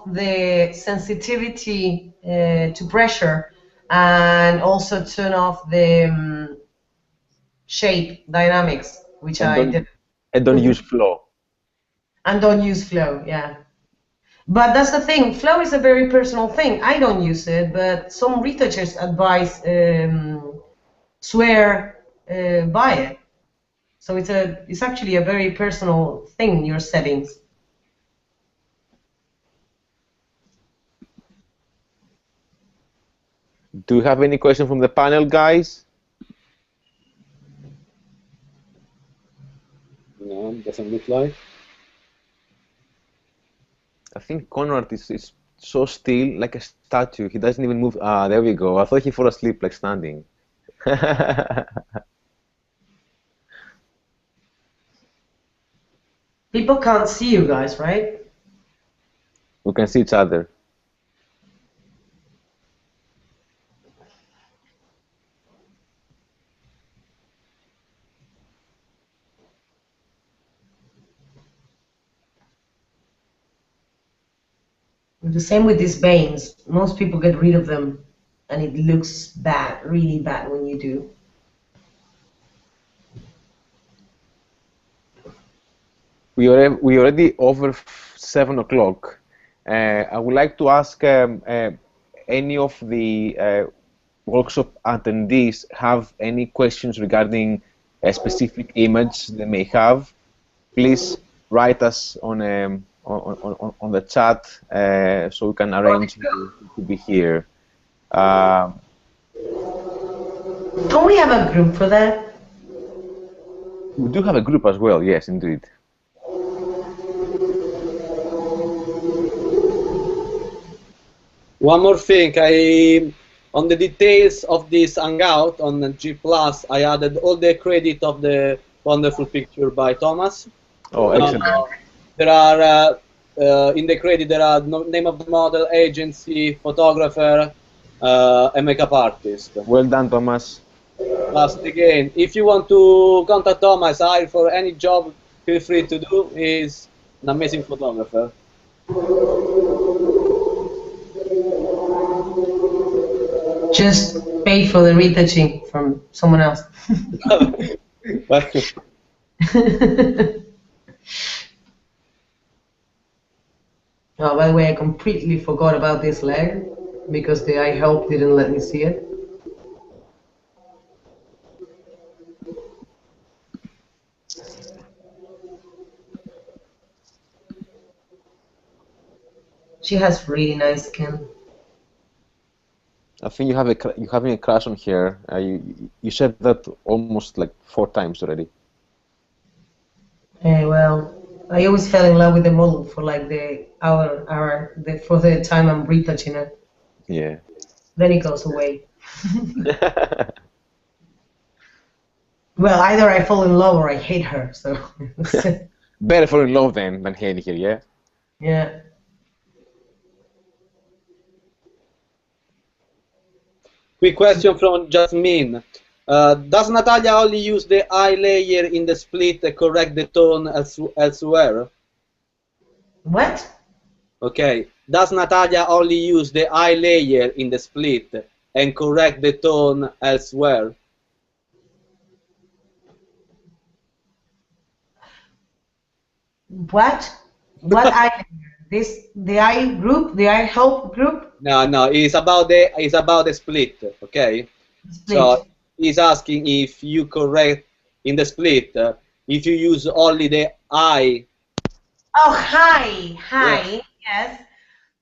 the sensitivity to pressure, and also turn off the shape dynamics, which I did. And don't use flow. And don't use flow, yeah. But that's the thing. Flow is a very personal thing. I don't use it, but some retouchers advise swear by it. So it's actually a very personal thing, your settings. Do you have any question from the panel, guys? No, doesn't look like. I think Conrad is so still, like a statue. He doesn't even move. Ah, there we go. I thought he fell asleep, like standing. People can't see you guys, right? We can see each other. The same with these veins. Most people get rid of them, and it looks bad, really bad when you do. We already over 7 o'clock. I would like to ask any of the workshop attendees have any questions regarding a specific image they may have. Please write us on the chat so we can arrange to be here. Don't we have a group for that? We do have a group as well, yes, indeed. One more thing, on the details of this Hangout on G+, I added all the credit of the wonderful picture by Thomas. Oh, excellent. There are, in the credit, there are name of the model, agency, photographer, and makeup artist. Well done, Thomas. Last again, if you want to contact Thomas, hire for any job, feel free to do. He's an amazing photographer. Just pay for the retouching from someone else. Oh, by the way, I completely forgot about this leg because the eye help didn't let me see it. She has really nice skin. I think you're having a crush on her. You said that almost like 4 times already. Well, I always fell in love with the model for like the for the time I'm retouching it. Yeah. Then it goes away. Well, either I fall in love or I hate her. So. Better fall in love than hating her, yeah. Yeah. Quick question from Jasmine. Does Natalia only use the eye layer in the split to correct the tone elsewhere? What? Okay. Does Natalia only use the eye layer in the split and correct the tone elsewhere? What? What eye layer? The eye group? The eye help group? No. It's about the split. Okay. Split. So he's asking if you correct in the split if you use only the eye. Oh, hi, Yeah. yes,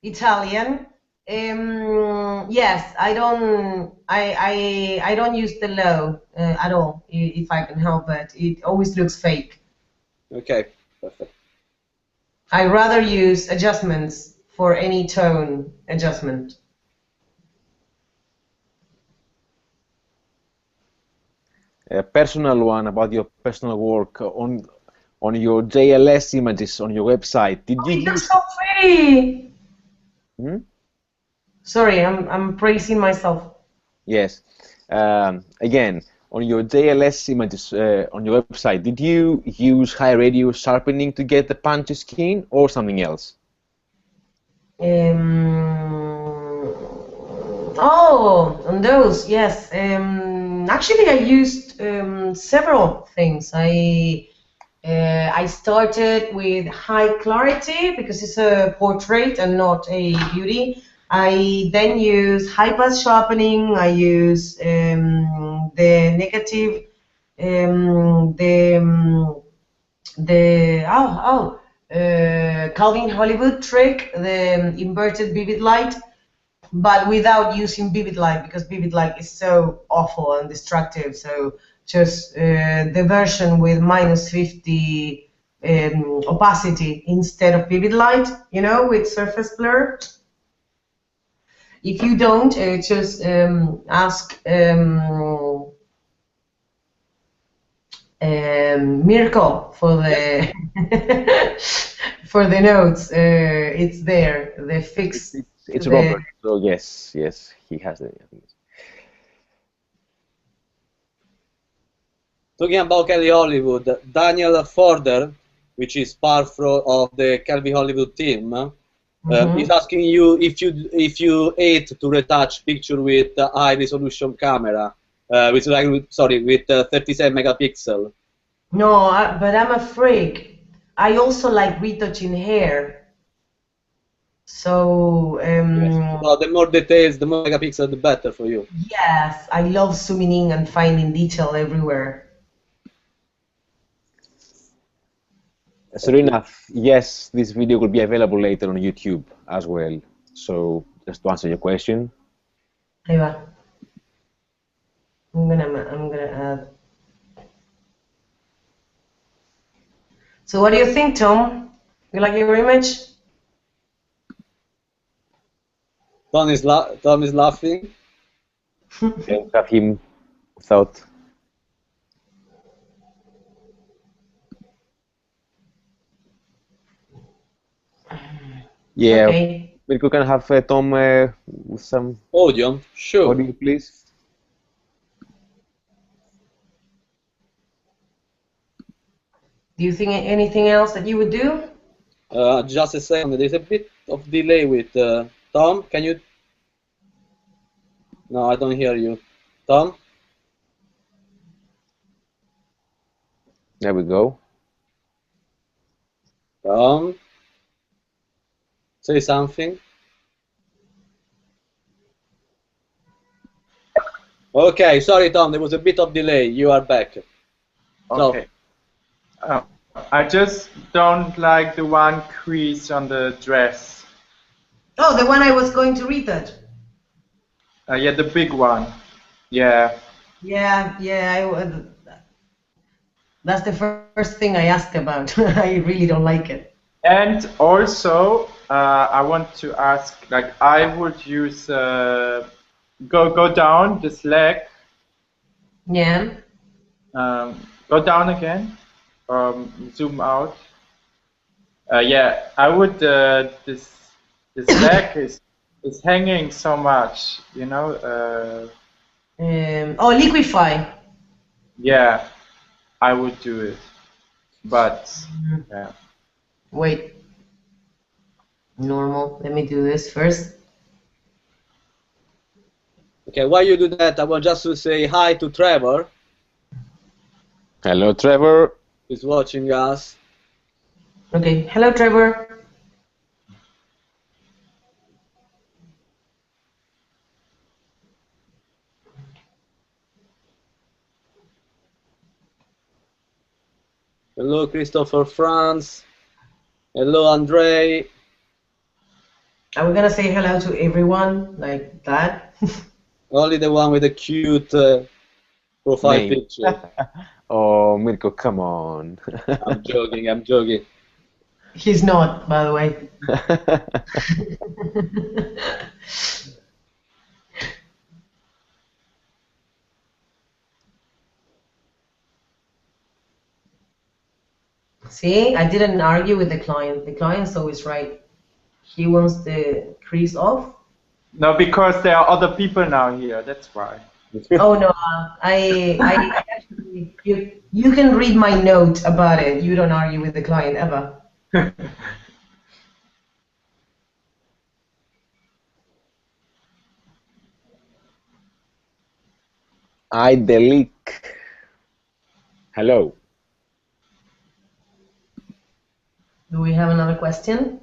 Italian. Yes, I don't use the low at all if I can help it. It always looks fake. Okay, perfect. I rather use adjustments for any tone adjustment. A personal one about your personal work on your JLS images on your website. Did you It use? looks so pretty. Hmm? Sorry, I'm praising myself. Yes. Again, on your JLS images on your website, did you use high radius sharpening to get the punchy skin or something else? Oh, on those, yes. Actually, I used several things. I started with high clarity because it's a portrait and not a beauty. I then use high pass sharpening. I use the negative, Calvin Hollywood trick, the inverted vivid light. but without using vivid light, because vivid light is so awful and destructive. So just the version with -50 opacity instead of vivid light, you know, with surface blur. If you don't, just ask Mirko for the for the notes. It's there. The fix. It's Robert. So yes, he has it. I think. Talking about Kelly Hollywood, Daniel Forder, which is part of the Kelly Hollywood team, is asking you if you hate to retouch picture with high resolution camera, with 37 megapixel. No, but I'm a freak. I also like retouching hair. So well, the more details, the more megapixel, the better for you. yes, I love zooming in and finding detail everywhere. Serena, yes, this video will be available later on YouTube as well. So just to answer your question. Ahí va. I'm gonna add. So what do you think, Tom? You like your image? Tom is laughing. Can have him without. Yeah, okay. We can have Tom with some audio. Sure. Audio, please. Do you think anything else that you would do? Just a second. There's a bit of delay with Tom. Can you? No, I don't hear you. Tom? There we go. Tom? Say something. Okay, sorry, Tom. There was a bit of delay. You are back. Okay. I just don't like the one crease on the dress. Oh, the one I was going to retouch. Yeah, the big one. Yeah. Yeah. That's the first thing I asked about. I really don't like it. And also, I want to ask, like, I would use go down this leg. Yeah. Go down again. Zoom out. Yeah, I would. This leg is hanging so much, you know. Oh, liquefy. Yeah, I would do it, but yeah. Wait. Normal. Let me do this first. Okay, while you do that, I want just to say hi to Trevor. Hello, Trevor. He's watching us. Okay. Hello, Trevor. Hello, Christopher France. Hello, Andre. Are we gonna say hello to everyone like that? Only the one with the cute profile Name. picture. Oh, Mirko, come on. I'm joking. He's not, by the way. See, I didn't argue with the client. The client's always right. He wants the crease off. No, because there are other people now here. That's why. Oh no, I actually, you can read my note about it. You don't argue with the client ever. I delete. Hello. Do we have another question?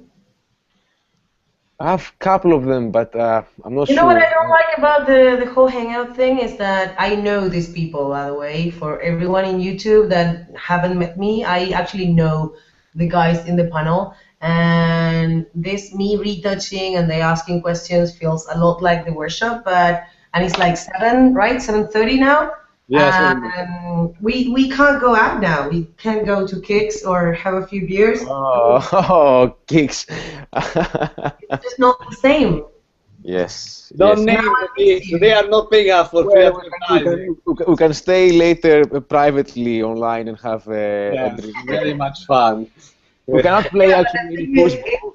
I have a couple of them, but I'm not sure. You know what I don't like about the whole Hangout thing is that I know these people, by the way. For everyone in YouTube that haven't met me, I actually know the guys in the panel. And this me retouching and they asking questions feels a lot like the workshop, and it's like 7, right? 7:30 now. Yes. We can't go out now. We can't go to Kicks or have a few beers. Oh, kicks. It's just not the same. Yes. Don't name the Kicks. They are not paying us for free advertising. We can stay later privately online and have a drink. Very much fun. We cannot play actually in football.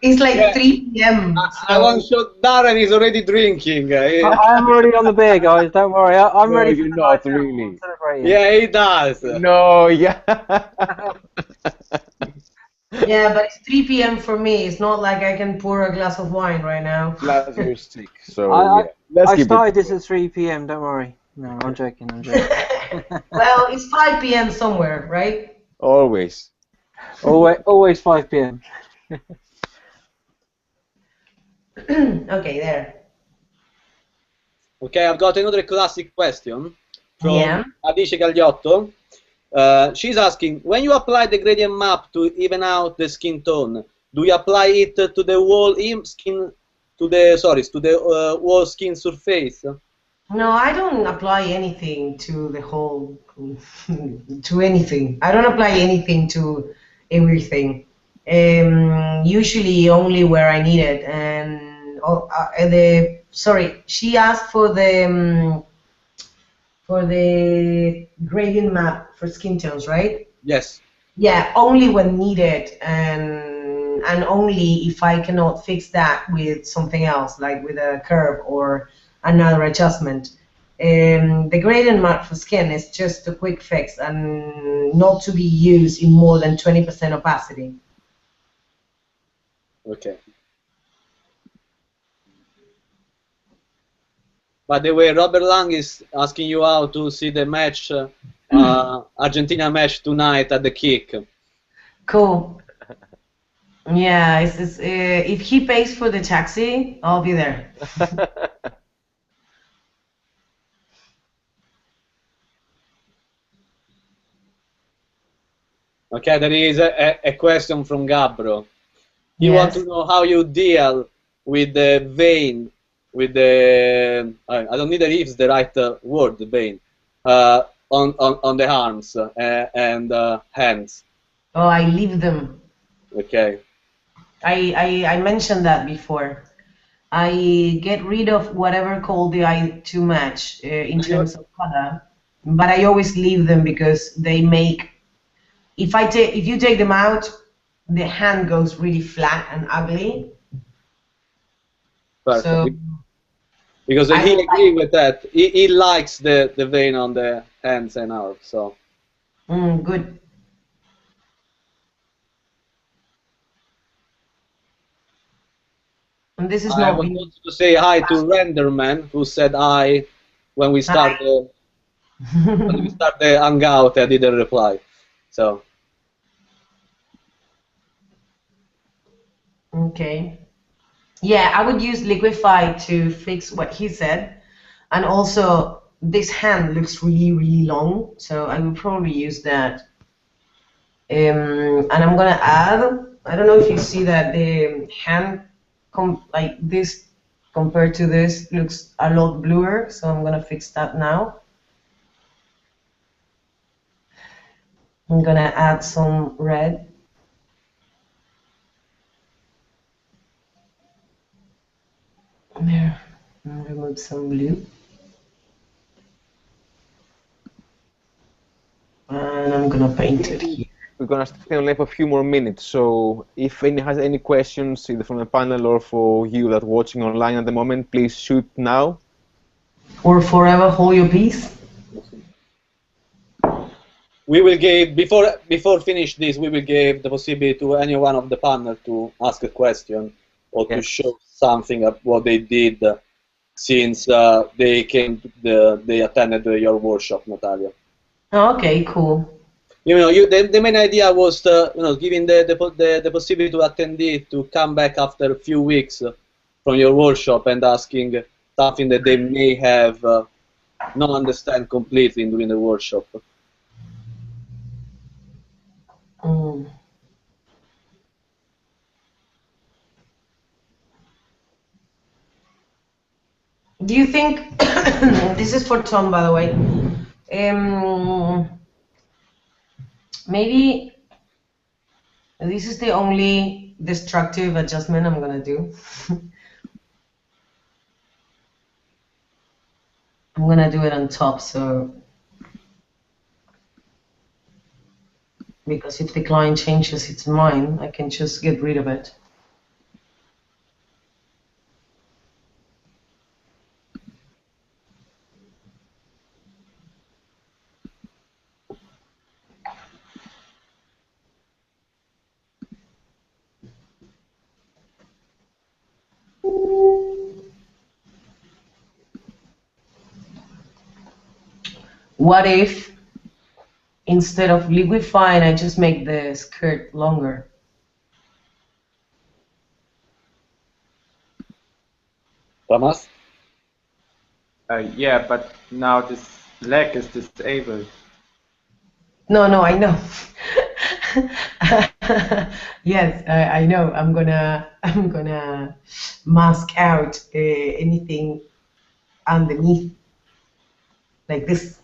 It's like 3 p.m. I want to show Darren is already drinking. I'm already on the beer, guys. Don't worry. I'm ready. You're not really. Yeah, he does. No, yeah. Yeah, but it's 3 p.m. for me. It's not like I can pour a glass of wine right now. Plus you're sick, so I started this at 3 p.m. Don't worry. No, I'm joking. Well, it's 5 p.m. somewhere, right? Always. Always 5 p.m. Okay, there. Okay, I've got another classic question from Yeah. Adice Gagliotto. She's asking, when you apply the gradient map to even out the skin tone, do you apply it to the whole skin, to the whole skin surface? No, I don't apply anything to the whole, to anything. I don't apply anything to everything. Usually only where I need it. And she asked for the gradient map for skin tones, right? Yes. Yeah, only when needed, and only if I cannot fix that with something else, like with a curve or another adjustment. The gradient map for skin is just a quick fix and not to be used in more than 20% opacity. Okay. By the way, Robert Lang is asking you how to see the match, Argentina match tonight at the Kick. Cool. Yeah, if he pays for the taxi, I'll be there. Okay, there is a question from Gabbro. He Yes. wants to know how you deal with the vein, with the I don't know if it's the right word, the vein, on the arms and hands. Oh, I leave them. Okay. I mentioned that before. I get rid of whatever called the eye to match in terms of color, but I always leave them because they make. If you take them out, the hand goes really flat and ugly. Perfect. So because he agrees with that. He likes the vein on the hands and arms. So. Good. And this is I not. want to say hi to Renderman, who said hi when we start the Hangout. I didn't reply. So. Okay. Yeah, I would use Liquify to fix what he said, and also this hand looks really, really long, so I will probably use that. And I'm gonna add. I don't know if you see that the hand, like this compared to this, looks a lot bluer, so I'm gonna fix that now. I'm gonna add some red. There, and remove some blue. And I'm gonna paint it here. We're gonna stay on live for a few more minutes, so if anyone has any questions, either from the panel or for you that are watching online at the moment, please shoot now. Or forever hold your peace. We will give before finish this. We will give the possibility to any one of the panel to ask a question or to show something of what they did since they came. They attended your workshop, Natalia. Okay, cool. The main idea was giving the possibility to attendee to come back after a few weeks from your workshop and asking something that they may have not understand completely during the workshop. Do you think, this is for Tom, by the way, maybe this is the only destructive adjustment I'm gonna do. I'm gonna do it on top, so because if the client changes its mind, I can just get rid of it. What if instead of liquefying, I just make the skirt longer? Thomas? Yeah, but now this leg is disabled. No, I know. Yes, I know. I'm gonna mask out anything underneath, like this.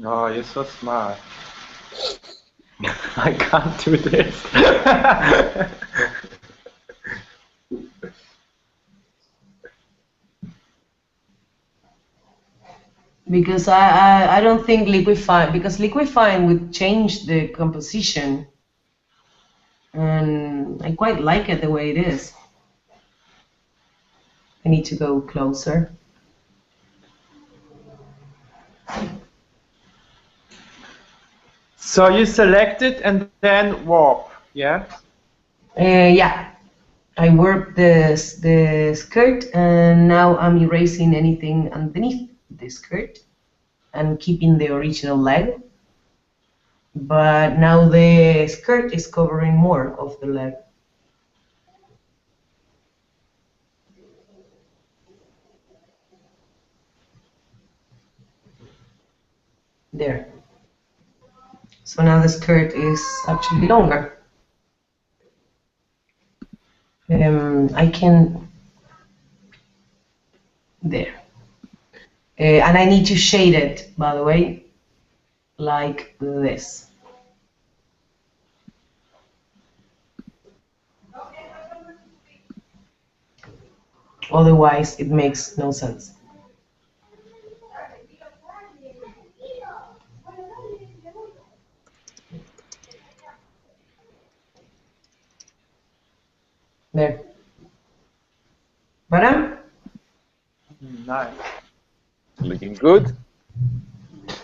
Oh, you're so smart. I can't do this. Because I don't think liquefying, because liquefying would change the composition, and I quite like it the way it is. I need to go closer. So you select it and then warp, yeah? Yeah, I warped the skirt, and now I'm erasing anything underneath the skirt and keeping the original leg. But now the skirt is covering more of the leg. There. So now the skirt is actually longer. I can, there. And I need to shade it, by the way, like this. Otherwise, it makes no sense. There. Better? Nice. Looking good.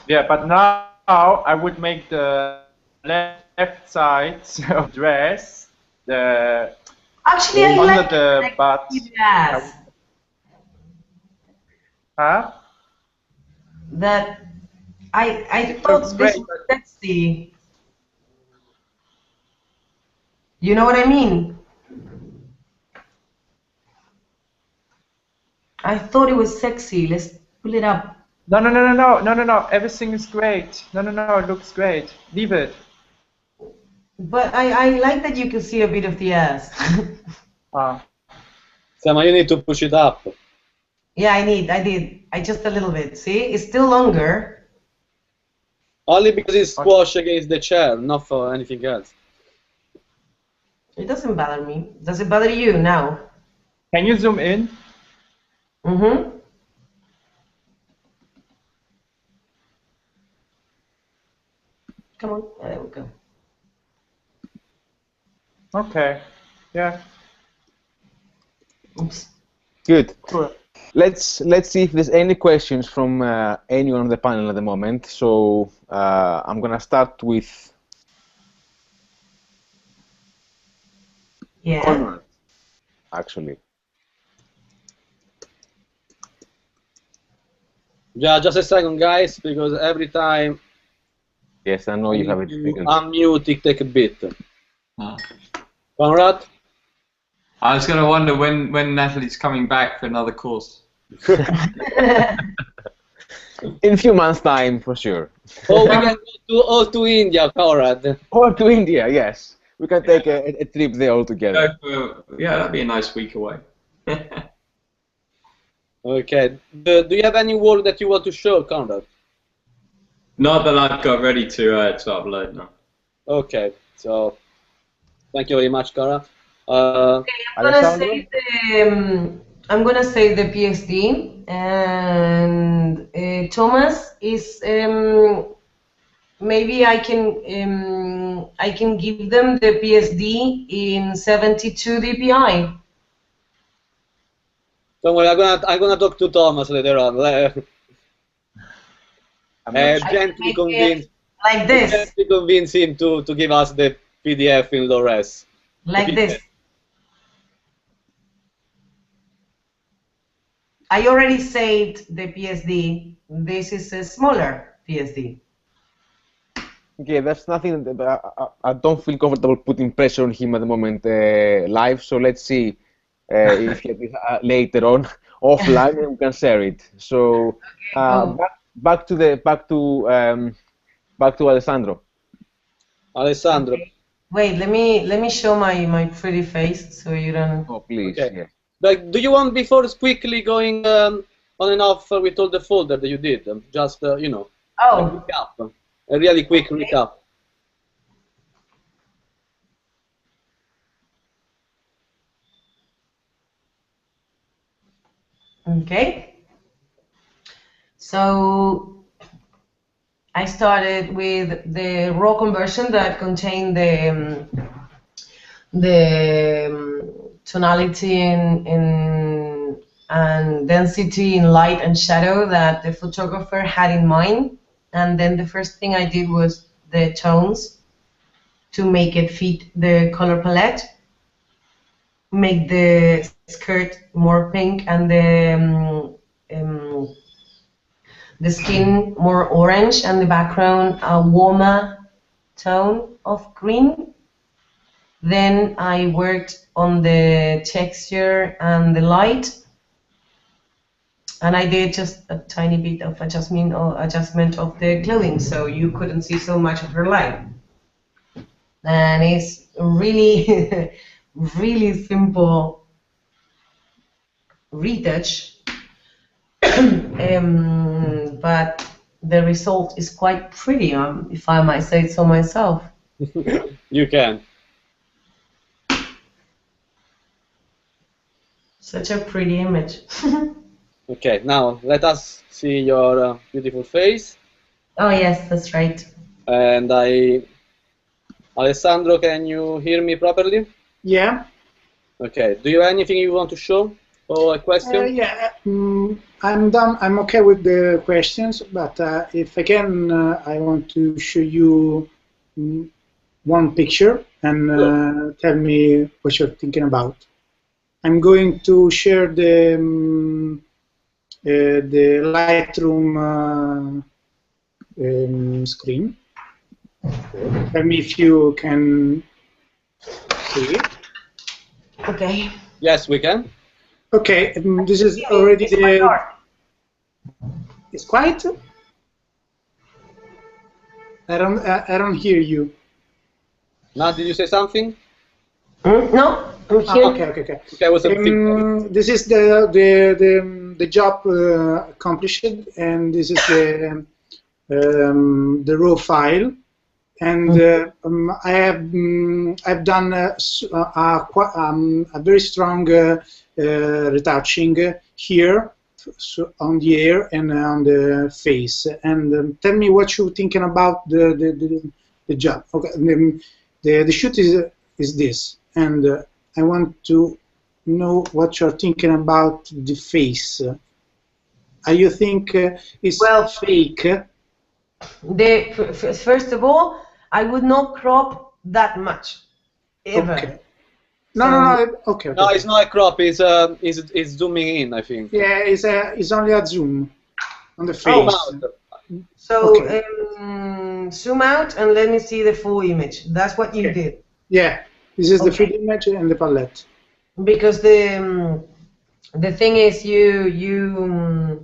Yeah, but now I would make the left side of dress the Actually, I under like the butt. Yes. Huh? That I It thought looks this great. was sexy. You know what I mean? I thought it was sexy. Let's pull it up. No. Everything is great. No. It looks great. Leave it. But I like that you can see a bit of the ass. Sama, you need to push it up. Yeah, I did. I just a little bit. See? It's still longer. Only because it's squashed against the chair, not for anything else. It doesn't bother me. Does it bother you now? Can you zoom in? Mm-hmm. Come on. There we go. Okay. Yeah. Oops. Good. Cool. Let's see if there's any questions from anyone on the panel at the moment. So I'm gonna start with Conrad, actually. Yeah, just a second, guys, because every time. Yes, I know you have a difficulty. Unmute, it take a bit. Conrad? I was going to wonder when Natalie's coming back for another course. In a few months' time, for sure. Oh, we can go to India, Conrad. Or to India, yes. We can take a trip there all together. Yeah, that'd be a nice week away. Okay. Do you have any work that you want to show, Conrad? Not that I've got ready to upload now. Okay. So, thank you very much, Conrad. I'm gonna save the PSD, and Thomas is maybe I can give them the PSD in 72 dpi. Don't worry, I'm gonna talk to Thomas later on. Gently convince, like this. Gently convince him to give us the PDF in low res. Like this. I already saved the PSD. This is a smaller PSD. Okay, that's nothing. I don't feel comfortable putting pressure on him at the moment live. So let's see if he later on offline and we can share it. So back to Alessandro. Alessandro. Okay. Wait, let me show my pretty face so you don't. Oh please. Okay. Yeah. Like, do you want before quickly going on and off with all the folder that you did? Just you know. Oh. A recap. A really quick recap. Okay. So I started with the raw conversion that contained the tonality and density in light and shadow that the photographer had in mind. And then the first thing I did was the tones to make it fit the color palette, make the skirt more pink and the skin more orange and the background a warmer tone of green. Then I worked on the texture and the light, and I did just a tiny bit of adjustment of the clothing, so you couldn't see so much of her light. And it's really, really simple retouch, but the result is quite pretty, if I might say so myself. You can. Such a pretty image. Okay, now let us see your beautiful face. Oh yes, that's right. And Alessandro, can you hear me properly? Yeah. Okay. Do you have anything you want to show or a question? Yeah, I'm done. I'm okay with the questions, but if I can, I want to show you one picture and tell me what you're thinking about. I'm going to share the Lightroom screen. Tell me if you can see it. Okay. Yes, we can. Okay, this is already the. It's quiet. I don't hear you. Now, did you say something? No, I'm here. Okay. Okay, this is the job accomplished, and this is the raw file, and I've done a very strong retouching here, so on the hair and on the face. And tell me what you're thinking about the job. Okay, the shoot is this. And I want to know what you're thinking about the face. You think it's fake? First of all, I would not crop that much, ever. Okay. No. Okay. No, it's not a crop. It's zooming in, I think. Yeah, it's only a zoom on the face. Oh, so okay. Zoom out and let me see the full image. That's what you did. Yeah. This is the full image and the palette. Because the thing is, you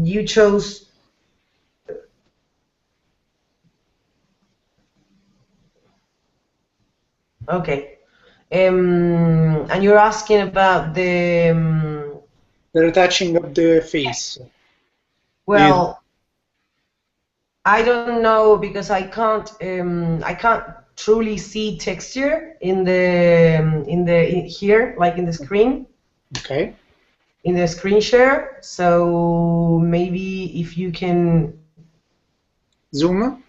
you chose. Okay. And you're asking about the retouching of the face. Well, I don't know because I can't truly see texture in the here, like in the screen. Okay. In the screen share. So maybe if you can zoom.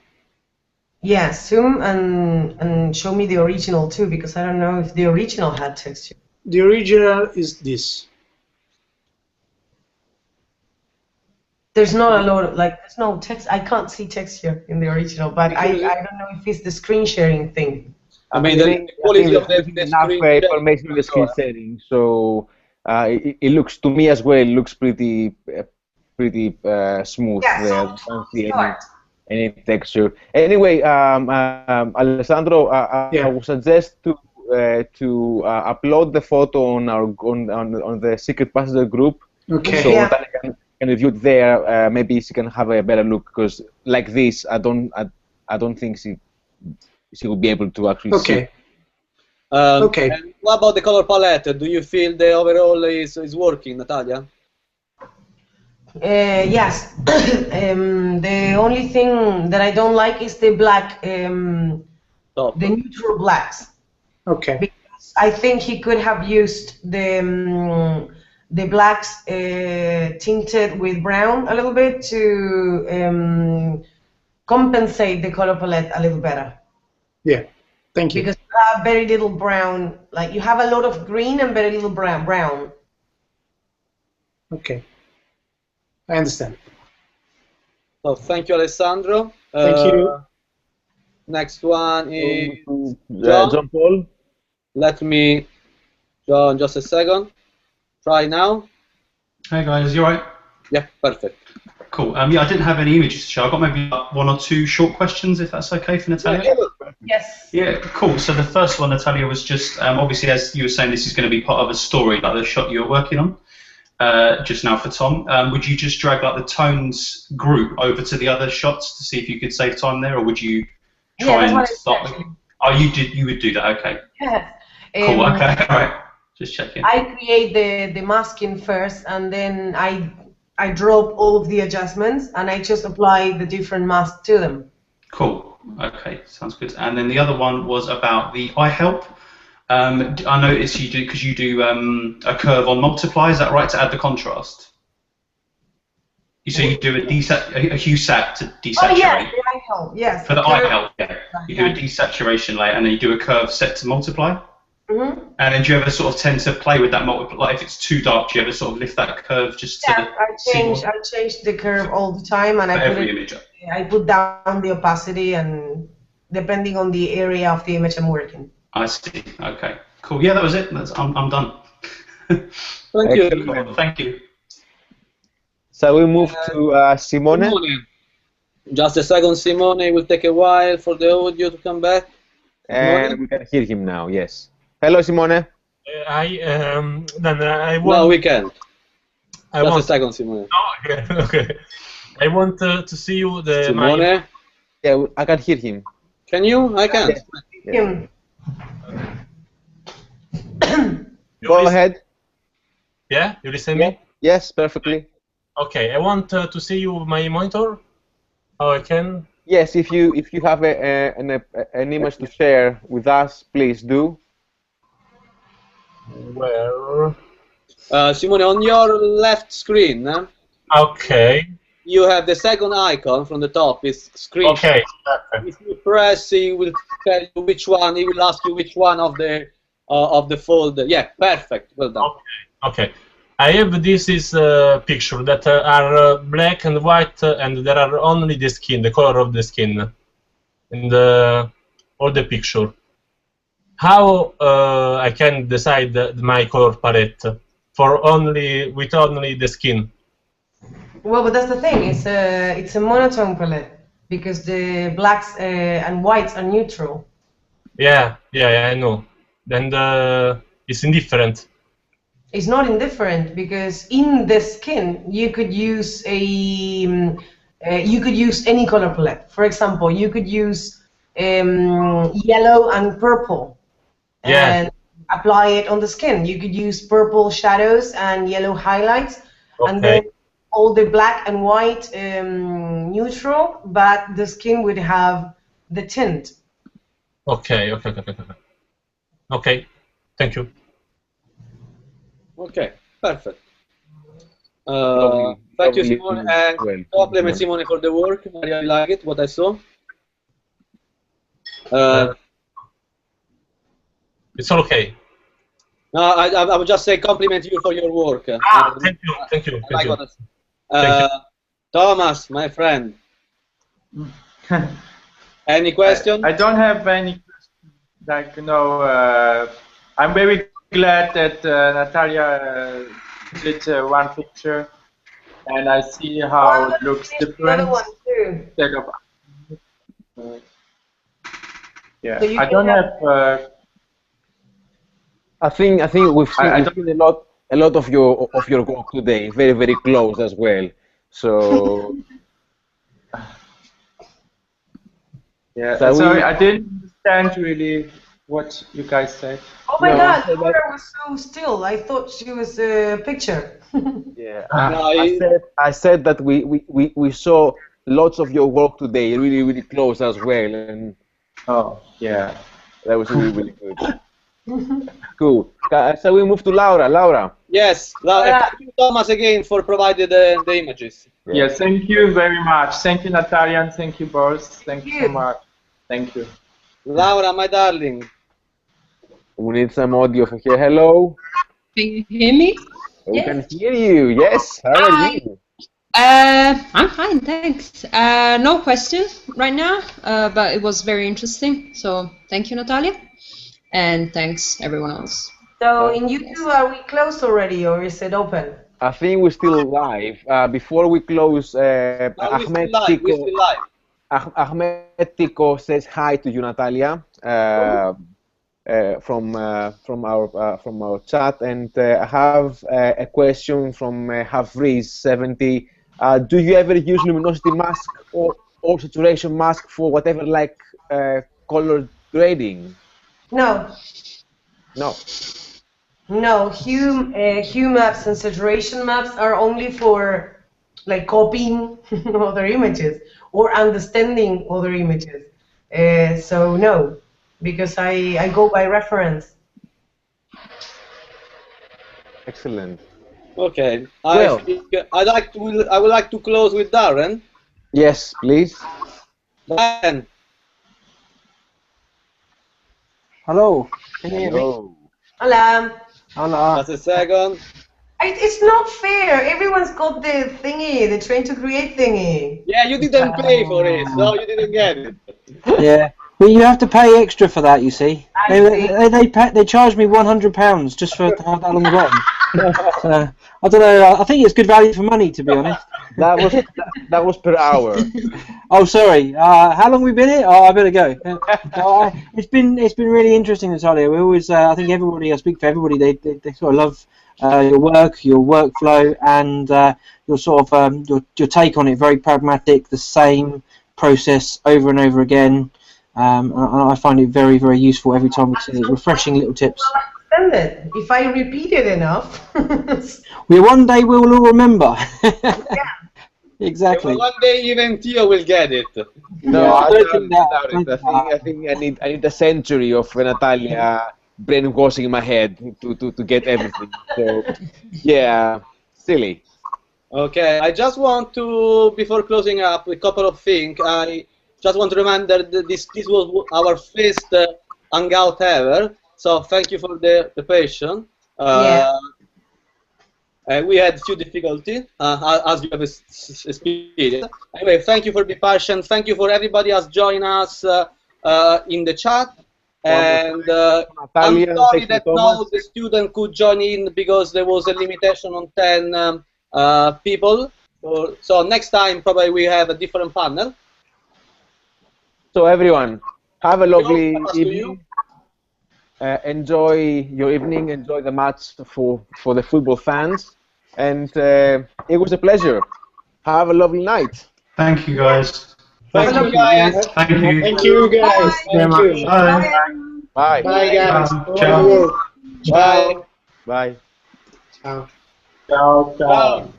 Yeah, zoom and show me the original too, because I don't know if the original had texture. The original is this. There's not a lot of, like, there's no text. I can't see texture in the original, but I don't know if it's the screen sharing thing. I mean, the quality of the screen information on the screen setting, so it looks, to me as well, it looks pretty smooth there. You can't see any texture. Anyway, Alessandro, I would suggest to upload the photo on our on the Secret Passenger group. Okay. So Natalia can review it there. Maybe she can have a better look, because like this, I don't think she will be able to actually see. Okay. And what about the color palette? Do you feel the overall is working, Natalia? Yes. The only thing that I don't like is the black, the neutral blacks. Okay. Because I think he could have used the blacks tinted with brown a little bit to compensate the color palette a little better. Yeah. Thank you. Because you have very little brown, like you have a lot of green and very little brown. Okay. I understand. So thank you, Alessandro. Thank you. Next one is John Paul. Let me, John, just a second. Try now. Hey guys, you alright? Yeah, perfect. Cool. Yeah, I didn't have any images to show. I've got maybe one or two short questions, if that's okay for Natalia. Yes. Yeah, cool. So the first one, Natalia, was just obviously, as you were saying, this is going to be part of a story, like the shot you were working on just now for Tom. Would you just drag like the tones group over to the other shots to see if you could save time there, or would you try and stop? Oh, you would do that. Okay. Yes. Cool. Okay. All right. Just checking. I create the masking first, and then I drop all of the adjustments, and I just apply the different masks to them. Cool. Okay, sounds good. And then the other one was about the eye help. I noticed you do, because you do a curve on multiply. Is that right, to add the contrast? So you do a hue sat to desaturate. Oh yes, the eye help. Yes. For the eye help, yeah. You do a desaturation layer, and then you do a curve set to multiply. Mm-hmm. And then do you ever sort of tend to play with that multiply? Like if it's too dark, do you ever sort of lift that curve just to I change the curve all the time, and I put down the opacity, and depending on the area of the image I'm working. I see. Okay. Cool. Yeah, that was it. I'm done. Thank you. Cool. Thank you. So we move to Simone. Just a second, Simone. It will take a while for the audio to come back. And we can hear him now. Yes. Hello, Simone. No, we can't. Just a second, Simone. Oh, okay. Okay. I want to see you. Simone. Yeah, I can hear him. Can you? I can't. Yeah. Go ahead. Yeah, you listen me? Yes, perfectly. Okay, I want to see you my monitor. How I can? Yes, if you have an image to share with us, please do. Where? Simone, on your left screen. Okay. You have the second icon from the top. It's screen. Okay. If you press, it will tell you which one. It will ask you which one of the folder. Yeah, perfect. Well done. Okay. Okay. I have this picture that are black and white, and there are only the skin, the color of the skin, in all the picture. How I can decide my color palette with only the skin? Well, but that's the thing. It's a monotone palette because the blacks and whites are neutral. Yeah, I know. Then it's indifferent. It's not indifferent because in the skin you could use any color palette. For example, you could use yellow and purple and apply it on the skin. You could use purple shadows and yellow highlights, and then all the black and white neutral, but the skin would have the tint. Okay. Thank you. Okay, perfect. Thank you, Simone, and compliment Simone for the work. I really like it, what I saw. It's all okay. No, I would just say compliment you for your work. Thank you. I like what I saw. Thomas, my friend. Any question? I don't have any question. I'm very glad that Natalia did one picture, and I see how it looks different. Another one too. Instead of, yeah, so I don't have. I think we've seen a lot of your work today, very close as well. So. Yeah, sorry, I didn't understand really what you guys said. Oh my God, Laura was so still. I thought she was a picture. Yeah, I said that we saw lots of your work today, really close as well, and oh yeah, that was really good. Cool. So we move to Laura. Laura. Yes, thank you, Thomas, again for providing the images. Yes, thank you very much. Thank you, Natalia, and thank you, Boris. Thank you so much. Thank you. Laura, my darling. We need some audio for here. Hello. Can you hear me? We can hear you. Yes. How are you? I'm fine, thanks. No question right now, but it was very interesting. So thank you, Natalia, and thanks everyone else. So in YouTube, are we closed already, or is it open? I think we're still live. Before we close, Ahmed Tico says hi to you, Natalia, from our chat, and I have a question from Havriz70. Do you ever use luminosity mask or saturation mask for whatever like color grading? No. No. No, hue maps and saturation maps are only for like copying other images or understanding other images. So no, because I go by reference. Excellent. Okay. I would like to close with Darren. Yes, please. Darren. Hello. Can you hear me? Hola. Hola. Just a second. It's not fair. Everyone's got the thingy, the train to create thingy. Yeah, you didn't pay for it, so you didn't get it. Yeah, well, you have to pay extra for that. You see, they charged me £100 just for to have that on the bottom. I don't know. I think it's good value for money, to be honest. That was per hour. Oh, sorry. How long have we been here? Oh, I better go. It's been really interesting, Natalia. We always, I think everybody, I speak for everybody. They sort of love your work, your workflow, and your sort of your take on it. Very pragmatic, the same process over and over again. And I find it very, very useful every time we see it. Refreshing little tips. If I repeat it enough. One day we will all remember. Yeah. Exactly. Yeah, well, one day even Theo will get it. No, yeah, I don't doubt it. I think I need a century of Natalia brainwashing my head to get everything. So yeah, silly. Okay, I just want to, before closing up, a couple of things. I just want to remind that this was our first Hangout ever. So thank you for the patience. We had a few difficulties, as you have experienced. Anyway, thank you for being patient. Thank you for everybody who has joined us in the chat. And I'm sorry that now the student could join in because there was a limitation on 10 people. So next time probably we have a different panel. So everyone, have a lovely evening. enjoy your evening, enjoy the match for the football fans, and it was a pleasure. Have a lovely night. Thank you, guys. Thank you, guys. Thank you. Thank you, guys. Thank you. Bye. Bye. Bye, guys. Ciao. Ciao. Bye. Bye. Ciao. Ciao, ciao. Ciao.